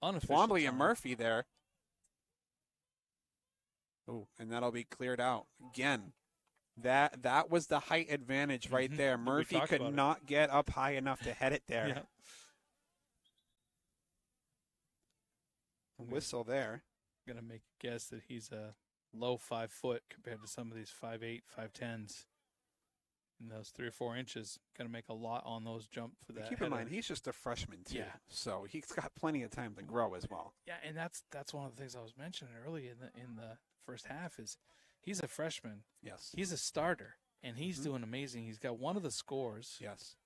Twombly and Murphy there. Oh, and that'll be cleared out again. That was the height advantage right there. Murphy could not get up high enough to head it there. Yeah. Whistle there. I'm going to make a guess that he's a low 5 foot compared to some of these 5'8", 5'10s. And those 3 or 4 inches going to make a lot on those jump for that. Keep in mind, he's just a freshman too. Yeah. So he's got plenty of time to grow as well. Yeah, and that's one of the things I was mentioning early in the first half is he's a freshman. Yes. He's a starter, and he's doing amazing. He's got one of the scores. Yes.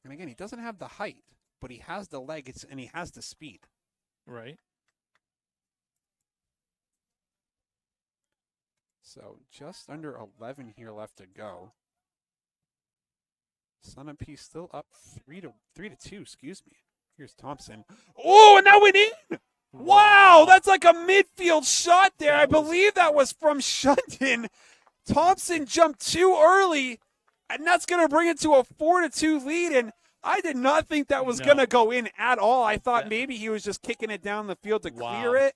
And again, he doesn't have the height, but he has the legs and he has the speed. Right. So just under 11 here left to go. Sunapee still up 3-2, excuse me. Here's Thompson. Oh, and that went in! Wow, that's like a midfield shot there. I believe that was from Shunton. Thompson jumped too early, and that's going to bring it to a 4-2 lead, and I did not think that was going to go in at all. I thought maybe he was just kicking it down the field to clear it.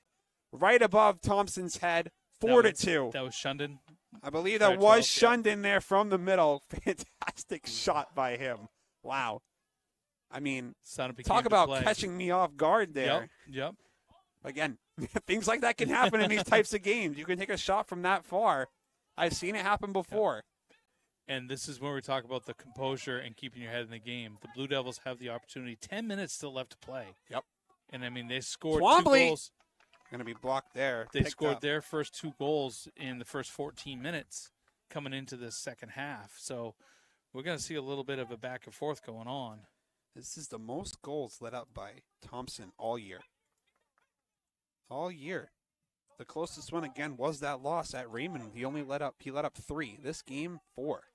Right above Thompson's head. 4-2. That was Shunden. I believe that was Shunden there from the middle. Fantastic shot by him. Wow. I mean, talk about catching me off guard there. Yep. Again, things like that can happen in these types of games. You can take a shot from that far. I've seen it happen before. Yep. And this is where we talk about the composure and keeping your head in the game. The Blue Devils have the opportunity. 10 minutes still left to play. Yep. And, I mean, they scored Twombly. 2 goals. Going to be blocked there. They scored their first 2 goals in the first 14 minutes coming into the second half. So we're going to see a little bit of a back and forth going on. This is the most goals let up by Thompson all year. All year. The closest one, again, was that loss at Raymond. He let up 3. This game, 4.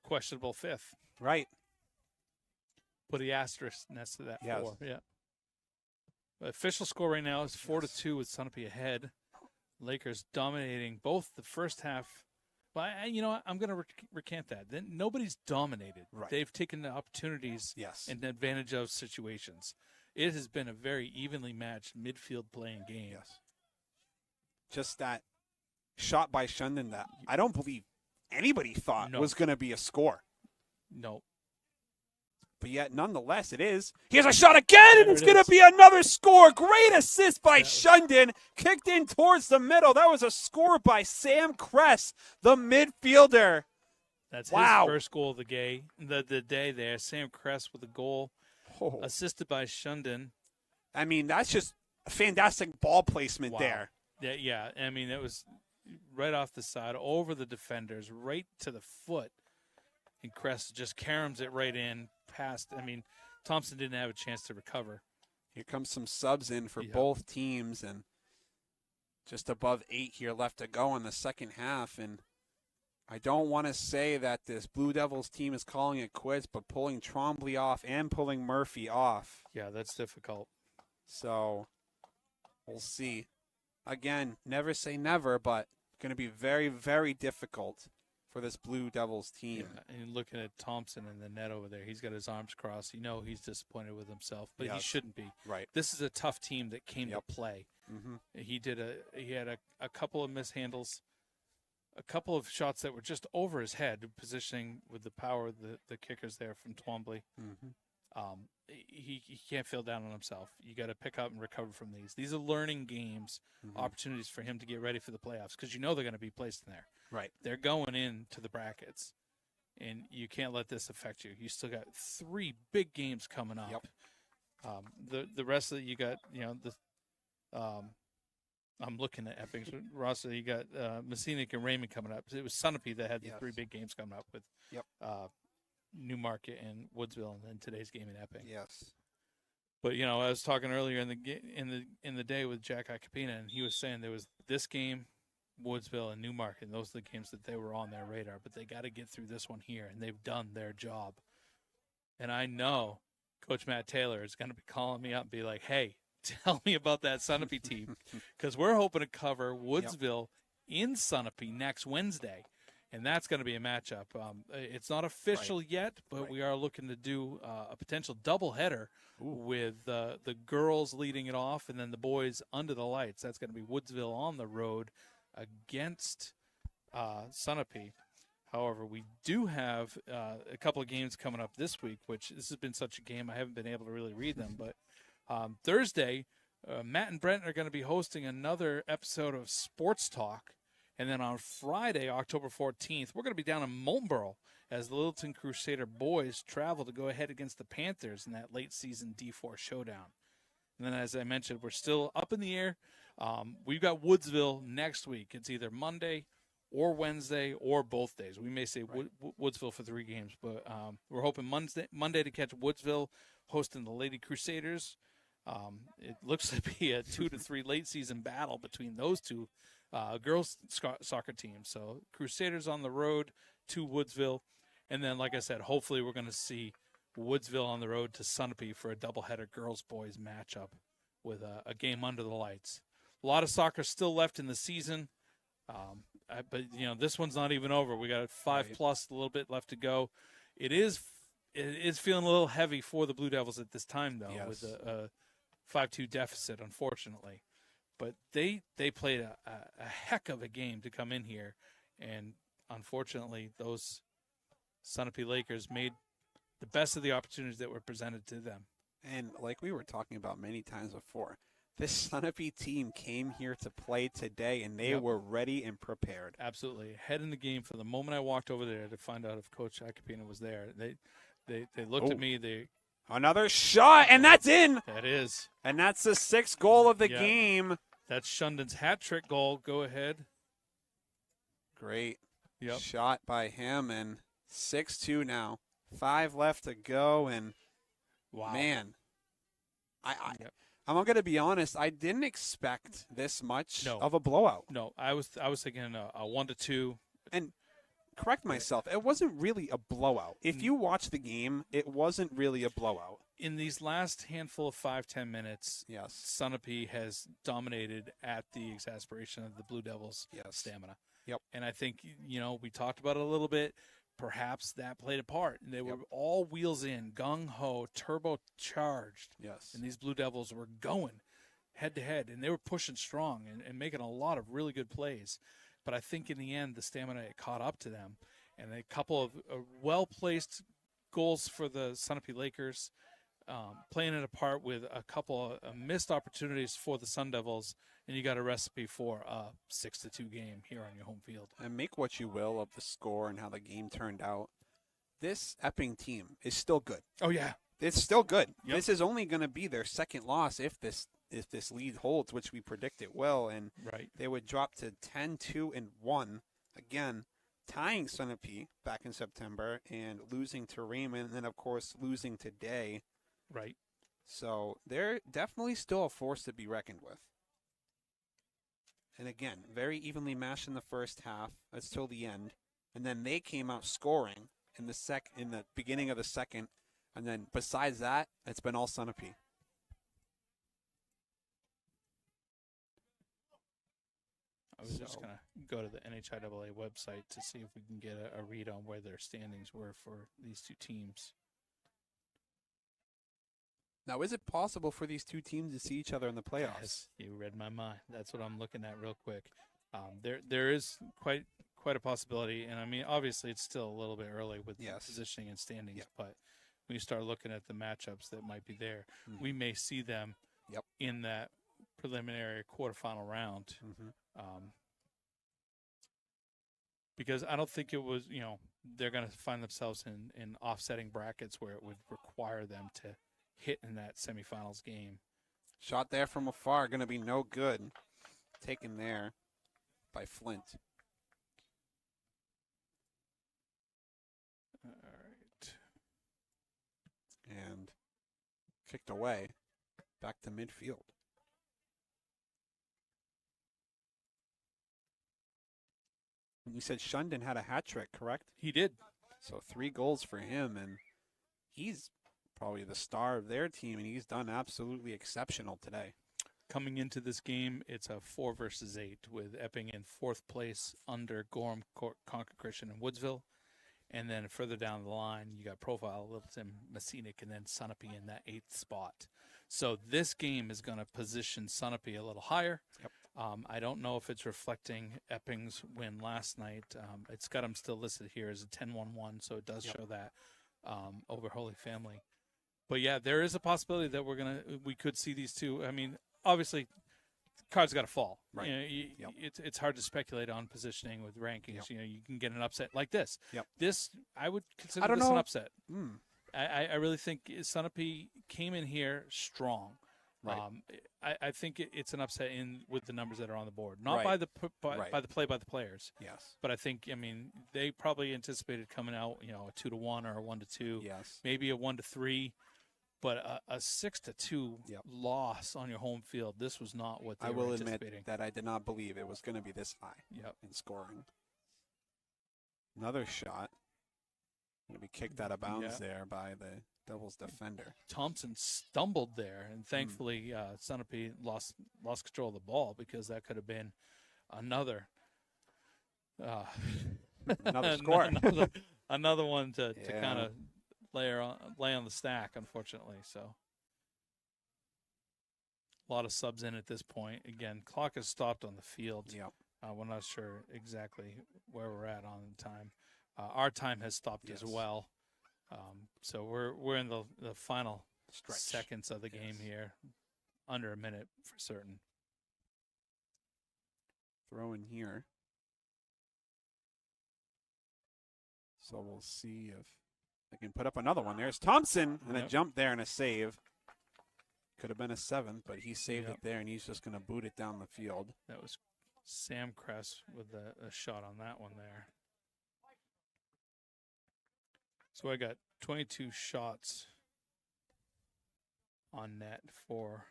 Questionable 5th. Right. Put the asterisk next to that 4. Yeah. The official score right now is 4-2 with Sunapee ahead. Lakers dominating both the first half. But I'm going to recant that. Then nobody's dominated. Right. They've taken the opportunities and advantage of situations. It has been a very evenly matched midfield playing game. Yes. Just that shot by Shunden that I don't believe anybody thought was going to be a score. No. But yet, nonetheless, it is. Here's a shot again, and it's going to be another score. Great assist by Shunden. Kicked in towards the middle. That was a score by Sam Kress, the midfielder. That's his first goal of the day there. Sam Kress with a goal, assisted by Shunden. I mean, that's just fantastic ball placement there. Yeah. I mean, it was right off the side, over the defenders, right to the foot. And Kress just caroms it right in past. I mean, Thompson didn't have a chance to recover. Here comes some subs in for both teams, and just above 8 here left to go in the second half. And I don't want to say that this Blue Devils team is calling it quits, but pulling Trombley off and pulling Murphy off. Yeah, that's difficult. So we'll see. Again, never say never, but going to be very, very difficult for this Blue Devils team. Yeah, and looking at Thompson in the net over there, he's got his arms crossed. He's disappointed with himself, but he shouldn't be. Right. This is a tough team that came to play. Mm-hmm. He had a couple of mishandles, a couple of shots that were just over his head, positioning with the power of the kickers there from Twombly. Mm-hmm. He can't feel down on himself. You got to pick up and recover from these. These are learning games, opportunities for him to get ready for the playoffs, because they're going to be placed in there. Right. They're going into the brackets, and you can't let this affect you. You still got 3 big games coming up. Yep. The rest of it, you got, I'm looking at Epping. Ross, you got Messinic and Raymond coming up. It was Sunapee that had the 3 big games coming up with Newmarket and Woodsville, and then today's game in Epping. Yes. But I was talking earlier in the day with Jack Icapina, and he was saying there was this game, Woodsville, and Newmarket, and those are the games that they were on their radar. But they got to get through this one here, and they've done their job. And I know Coach Matt Taylor is going to be calling me up and be like, "Hey, tell me about that Sunapee team," because we're hoping to cover Woodsville in Sunapee next Wednesday. And that's going to be a matchup. It's not official yet, but we are looking to do a potential doubleheader with the girls leading it off and then the boys under the lights. That's going to be Woodsville on the road against Sunapee. However, we do have a couple of games coming up this week, which this has been such a game I haven't been able to really read them. But Thursday, Matt and Brent are going to be hosting another episode of Sports Talk. And then on Friday, October 14th, we're going to be down in Moultonboro as the Littleton Crusader boys travel to go ahead against the Panthers in that late-season D4 showdown. And then, as I mentioned, we're still up in the air. We've got Woodsville next week. It's either Monday or Wednesday or both days. We may say Woodsville for 3 games, but we're hoping Monday to catch Woodsville hosting the Lady Crusaders. It looks to be a 2 to 3 late-season battle between those two girls soccer teams. So Crusaders on the road to Woodsville. And then, like I said, hopefully we're going to see Woodsville on the road to Sunapee for a doubleheader girls-boys matchup with a game under the lights. A lot of soccer still left in the season. But, this one's not even over. We got 5 plus, a little bit left to go. It is feeling a little heavy for the Blue Devils at this time, though, with a 5-2 deficit, unfortunately. But they played a heck of a game to come in here, and unfortunately, those Sunapee Lakers made the best of the opportunities that were presented to them. And like we were talking about many times before, this Sunapee team came here to play today, and they were ready and prepared. Absolutely. Ahead in the game from the moment I walked over there to find out if Coach Acapino was there. They looked at me. Another shot, and that's in. That is. And that's the 6th goal of the game. That's Shundon's hat trick goal. Go ahead. Great shot by him, and 6-2 I'm left to go, and man, I'm going to be honest. I didn't expect this much of a blowout. No, I was thinking a 1-2. And correct myself, it wasn't really a blowout. If you watch the game, it wasn't really a blowout. In these last handful of 5-10 minutes, Sunapee has dominated at the exasperation of the Blue Devils' stamina. Yep. And I think, we talked about it a little bit. Perhaps that played a part. They were all wheels in, gung-ho, turbocharged. Yes. And these Blue Devils were going head-to-head, and they were pushing strong and making a lot of really good plays. But I think in the end, the stamina caught up to them. And a couple of well-placed goals for the Sunapee Lakers, playing it apart with a couple of missed opportunities for the Sun Devils, and you got a recipe for a 6-2 game here on your home field. And make what you will of the score and how the game turned out. This Epping team is still good. Oh, yeah. It's still good. Yep. This is only going to be their second loss if this lead holds, which we predict it will. And they would drop to 10-2-1 again, tying Sunapee back in September and losing to Raymond, and then, of course, losing today. Right. So they're definitely still a force to be reckoned with. And again, very evenly matched in the first half. That's till the end. And then they came out scoring in the beginning of the second. And then besides that, it's been all Sunapee. I was just going to go to the NHIAA website to see if we can get a read on where their standings were for these two teams. Now, is it possible for these two teams to see each other in the playoffs? Yes, you read my mind. That's what I'm looking at real quick. There is quite a possibility, and I mean, obviously, it's still a little bit early with positioning and standings. But when you start looking at the matchups that might be there, we may see them in that preliminary quarterfinal round. Because I don't think it was, they're going to find themselves in offsetting brackets where it would require them to hit in that semifinals game. Shot there from afar, going to be no good. Taken there by Flint. All right. And kicked away back to midfield. And you said Shundon had a hat trick, correct? He did. So 3 goals for him, and he's probably the star of their team, and he's done absolutely exceptional today. Coming into this game, it's a 4 versus 8 with Epping in 4th place under Gorham, Concord Christian, and Woodsville. And then further down the line, you got Profile, Littleton, Messinic, and then Sunapee in that 8th spot. So this game is going to position Sunapee a little higher. Yep. I don't know if it's reflecting Epping's win last night. It's got them still listed here as a 10-1-1, so it does show that over Holy Family. But yeah, there is a possibility that we could see these two. I mean, obviously, cards got to fall. Right. It's hard to speculate on positioning with rankings. You can get an upset like this. Yep. This I would consider this an upset. I really think Sunapee came in here strong. Right. I think it's an upset with the numbers that are on the board, not by the play by the players. Yes. But I think they probably anticipated coming out a 2-1 or a 1-2. Yes. Maybe a 1-3. But a 6-2 loss on your home field, this was not what they were anticipating. I will admit that I did not believe it was going to be this high in scoring. Another shot. Going to be kicked out of bounds there by the Devils defender. Thompson stumbled there, and thankfully Sunapee lost control of the ball, because that could have been another score. another one to kind of lay on the stack, unfortunately. So A lot of subs in at this point. Again, clock has stopped on the field. Yep. We're not sure exactly where we're at on time. Our time has stopped as well. So we're in the final seconds of the game here. Under a minute for certain. Throw in here. So we'll see if they can put up another one. There's Thompson and a jump there and a save. Could have been a 7th, but he saved it there, and he's just going to boot it down the field. That was Sam Kress with a shot on that one there. So I got 22 shots on net for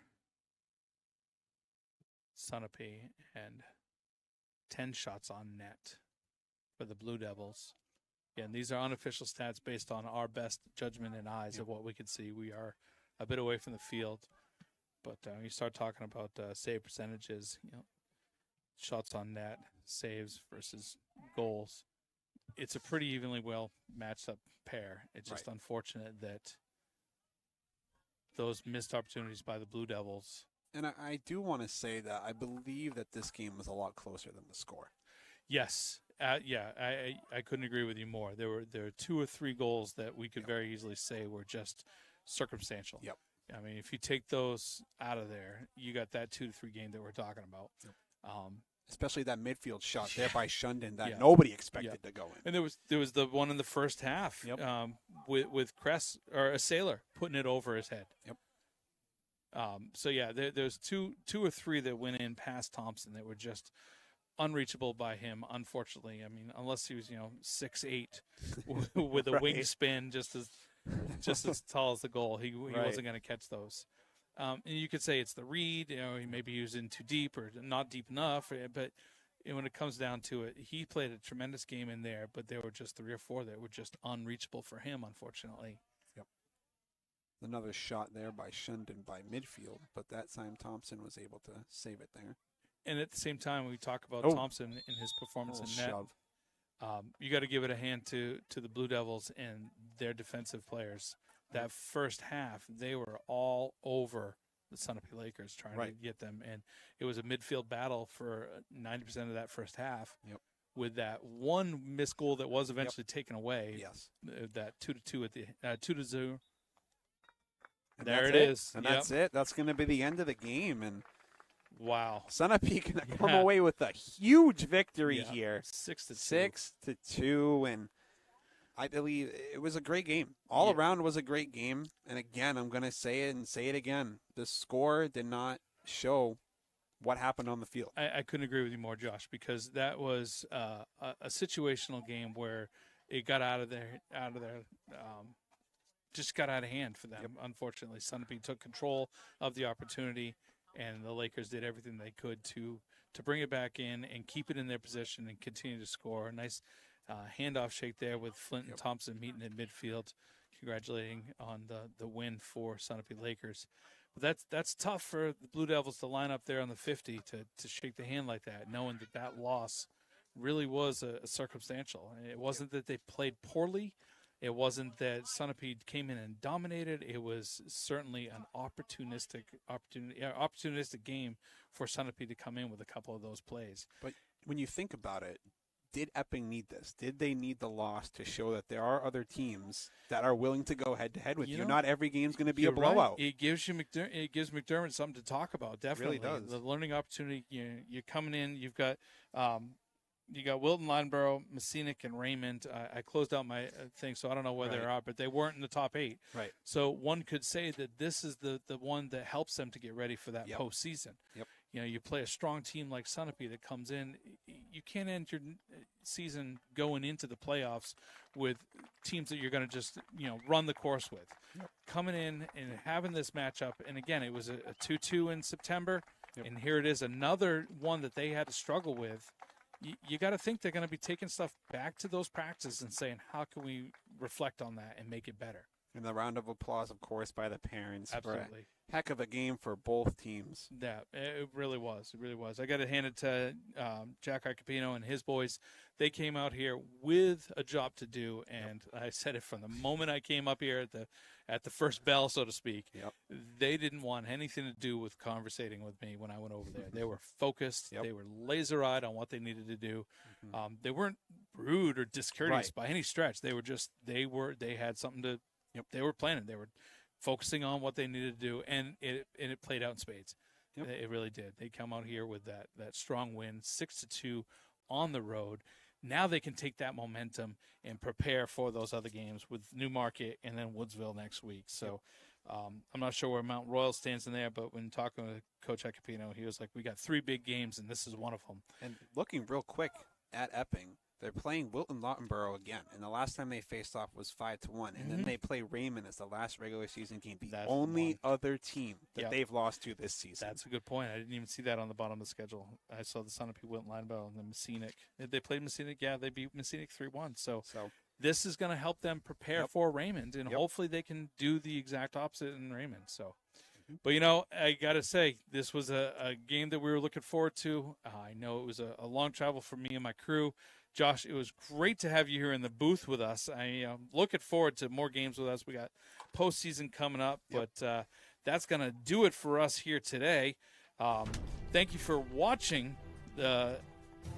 Sunapee and 10 shots on net for the Blue Devils. Again, these are unofficial stats based on our best judgment and eyes of what we can see. We are a bit away from the field, but when you start talking about save percentages, shots on net, saves versus goals, it's a pretty evenly well matched up pair. It's just unfortunate that those missed opportunities by the Blue Devils. And I do want to say that I believe that this game was a lot closer than the score. Yes. I couldn't agree with you more. There were 2 or 3 goals that we could very easily say were just circumstantial. Yep. I mean, if you take those out of there, you got that 2 to 3 game that we're talking about. Yep. Especially that midfield shot there by Shunden that nobody expected to go in. And there was the one in the first half with Kress, or a Sailor, putting it over his head. Yep. So there's two or three that went in past Thompson that were just unreachable by him. Unfortunately, I mean, unless he was 6'8" with a wingspan just as tall as the goal, he wasn't going to catch those. And you could say it's the read. Maybe he was in too deep or not deep enough. But when it comes down to it, he played a tremendous game in there. But there were just 3 or 4 that were just unreachable for him, unfortunately. Another shot there by Shunden by midfield, but that time Thompson was able to save it there. And at the same time, we talk about Thompson in his performance in net. You got to give it a hand to the Blue Devils and their defensive players. That first half, they were all over the Sunapee Lakers trying to get them. And it was a midfield battle for 90% of that first half. Yep. With that one missed goal that was eventually taken away. Yes. That 2-2 at the 2-0. And there it is. And that's it. That's going to be the end of the game. And wow. Sunapee can come away with a huge victory here. 6-2. 6-2. And I believe it was a great game. All around was a great game. And again, I'm going to say it and say it again. The score did not show what happened on the field. I couldn't agree with you more, Josh, because that was a situational game where it got out of there. Just got out of hand for them. Unfortunately, Sunapee took control of the opportunity, and the Lakers did everything they could to bring it back in and keep it in their position and continue to score. A nice handoff shake there with Flint and Thompson meeting in midfield, congratulating on the win for Sunapee Lakers. But that's tough for the Blue Devils to line up there on the 50 to shake the hand like that, knowing that loss really was a circumstantial. It wasn't that they played poorly. It wasn't that Sunapee came in and dominated. It was certainly an opportunistic game for Sunapee to come in with a couple of those plays. But when you think about it, did Epping need this? Did they need the loss to show that there are other teams that are willing to go head-to-head with you? Not every game's going to be a blowout. Right. It gives McDermott something to talk about, definitely. It really does. The learning opportunity, you're coming in, you've got Wilton, Linebarrow, Messinic, and Raymond. I closed out my thing, so I don't know where they're at, but they weren't in the top 8. Right. So one could say that this is the one that helps them to get ready for that postseason. Yep. You play a strong team like Sunapee that comes in. You can't end your season going into the playoffs with teams that you're going to just run the course with. Yep. Coming in and having this matchup, and again, it was a 2-2 in September, and here it is, another one that they had to struggle with. You got to think they're going to be taking stuff back to those practices and saying, how can we reflect on that and make it better? And the round of applause, of course, by the parents. Absolutely. Heck of a game for both teams. Yeah, it really was. It really was. I got to hand it to Jack Icapino and his boys. They came out here with a job to do, and I said it from the moment I came up here at the first bell, so to speak. Yep. They didn't want anything to do with conversating with me when I went over there. They were focused. They were laser-eyed on what they needed to do. They weren't rude or discourteous by any stretch. They were just they had something to. They were planning. They were focusing on what they needed to do, and it played out in spades. It really did. They come out here with that strong win, 6-2 on the road. Now they can take that momentum and prepare for those other games with Newmarket and then Woodsville next week. So I'm not sure where Mount Royal stands in there, but when talking with Coach Icapino, he was like, we got 3 big games, and this is one of them. And looking real quick at Epping, they're playing Wilton Lautenborough again, and the last time they faced off was 5-1, and then they play Raymond as the last regular season game. The only other team that they've lost to this season. That's a good point. I didn't even see that on the bottom of the schedule. I saw the Sunapee, Wilton Lautenborough, and then Messinic. They played Messinic. Yeah, they beat Messinic 3-1. So this is going to help them prepare for Raymond, and hopefully they can do the exact opposite in Raymond. So. But, I got to say, this was a game that we were looking forward to. I know it was a long travel for me and my crew. Josh, it was great to have you here in the booth with us. I am looking forward to more games with us. We got postseason coming up, but that's going to do it for us here today. Thank you for watching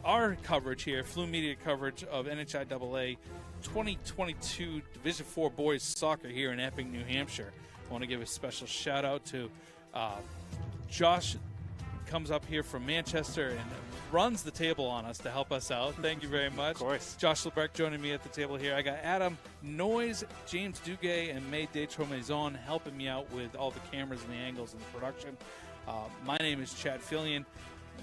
our coverage here, Flume Media coverage of NHIAA 2022 Division IV Boys Soccer here in Epping, New Hampshire. I want to give a special shout-out to Josh. Comes up here from Manchester and runs the table on us to help us out. Thank you very much. Of course. Josh Lebrecht joining me at the table here. I got Adam Noyes, James Duguay, and May Detromaison helping me out with all the cameras and the angles and the production. My name is Chad Fillion.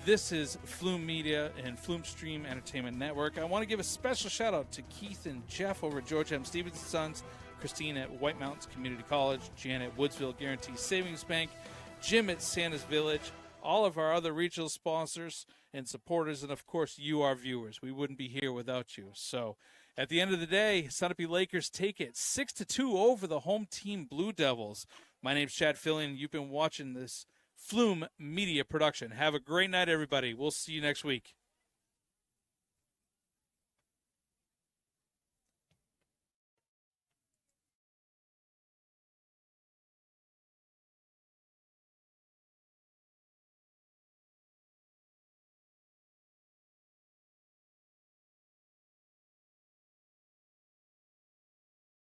This is Flume Media and Flume Stream Entertainment Network. I want to give a special shout-out to Keith and Jeff over at George M. Stevens & Sons, Christine at White Mountains Community College, Jan at Woodsville Guarantee Savings Bank, Jim at Santa's Village, all of our other regional sponsors and supporters, and, of course, you, our viewers. We wouldn't be here without you. So, at the end of the day, Sunapee Lakers take it 6-2 over the home team Blue Devils. My name's Chad Fillion. You've been watching this Flume Media production. Have a great night, everybody. We'll see you next week.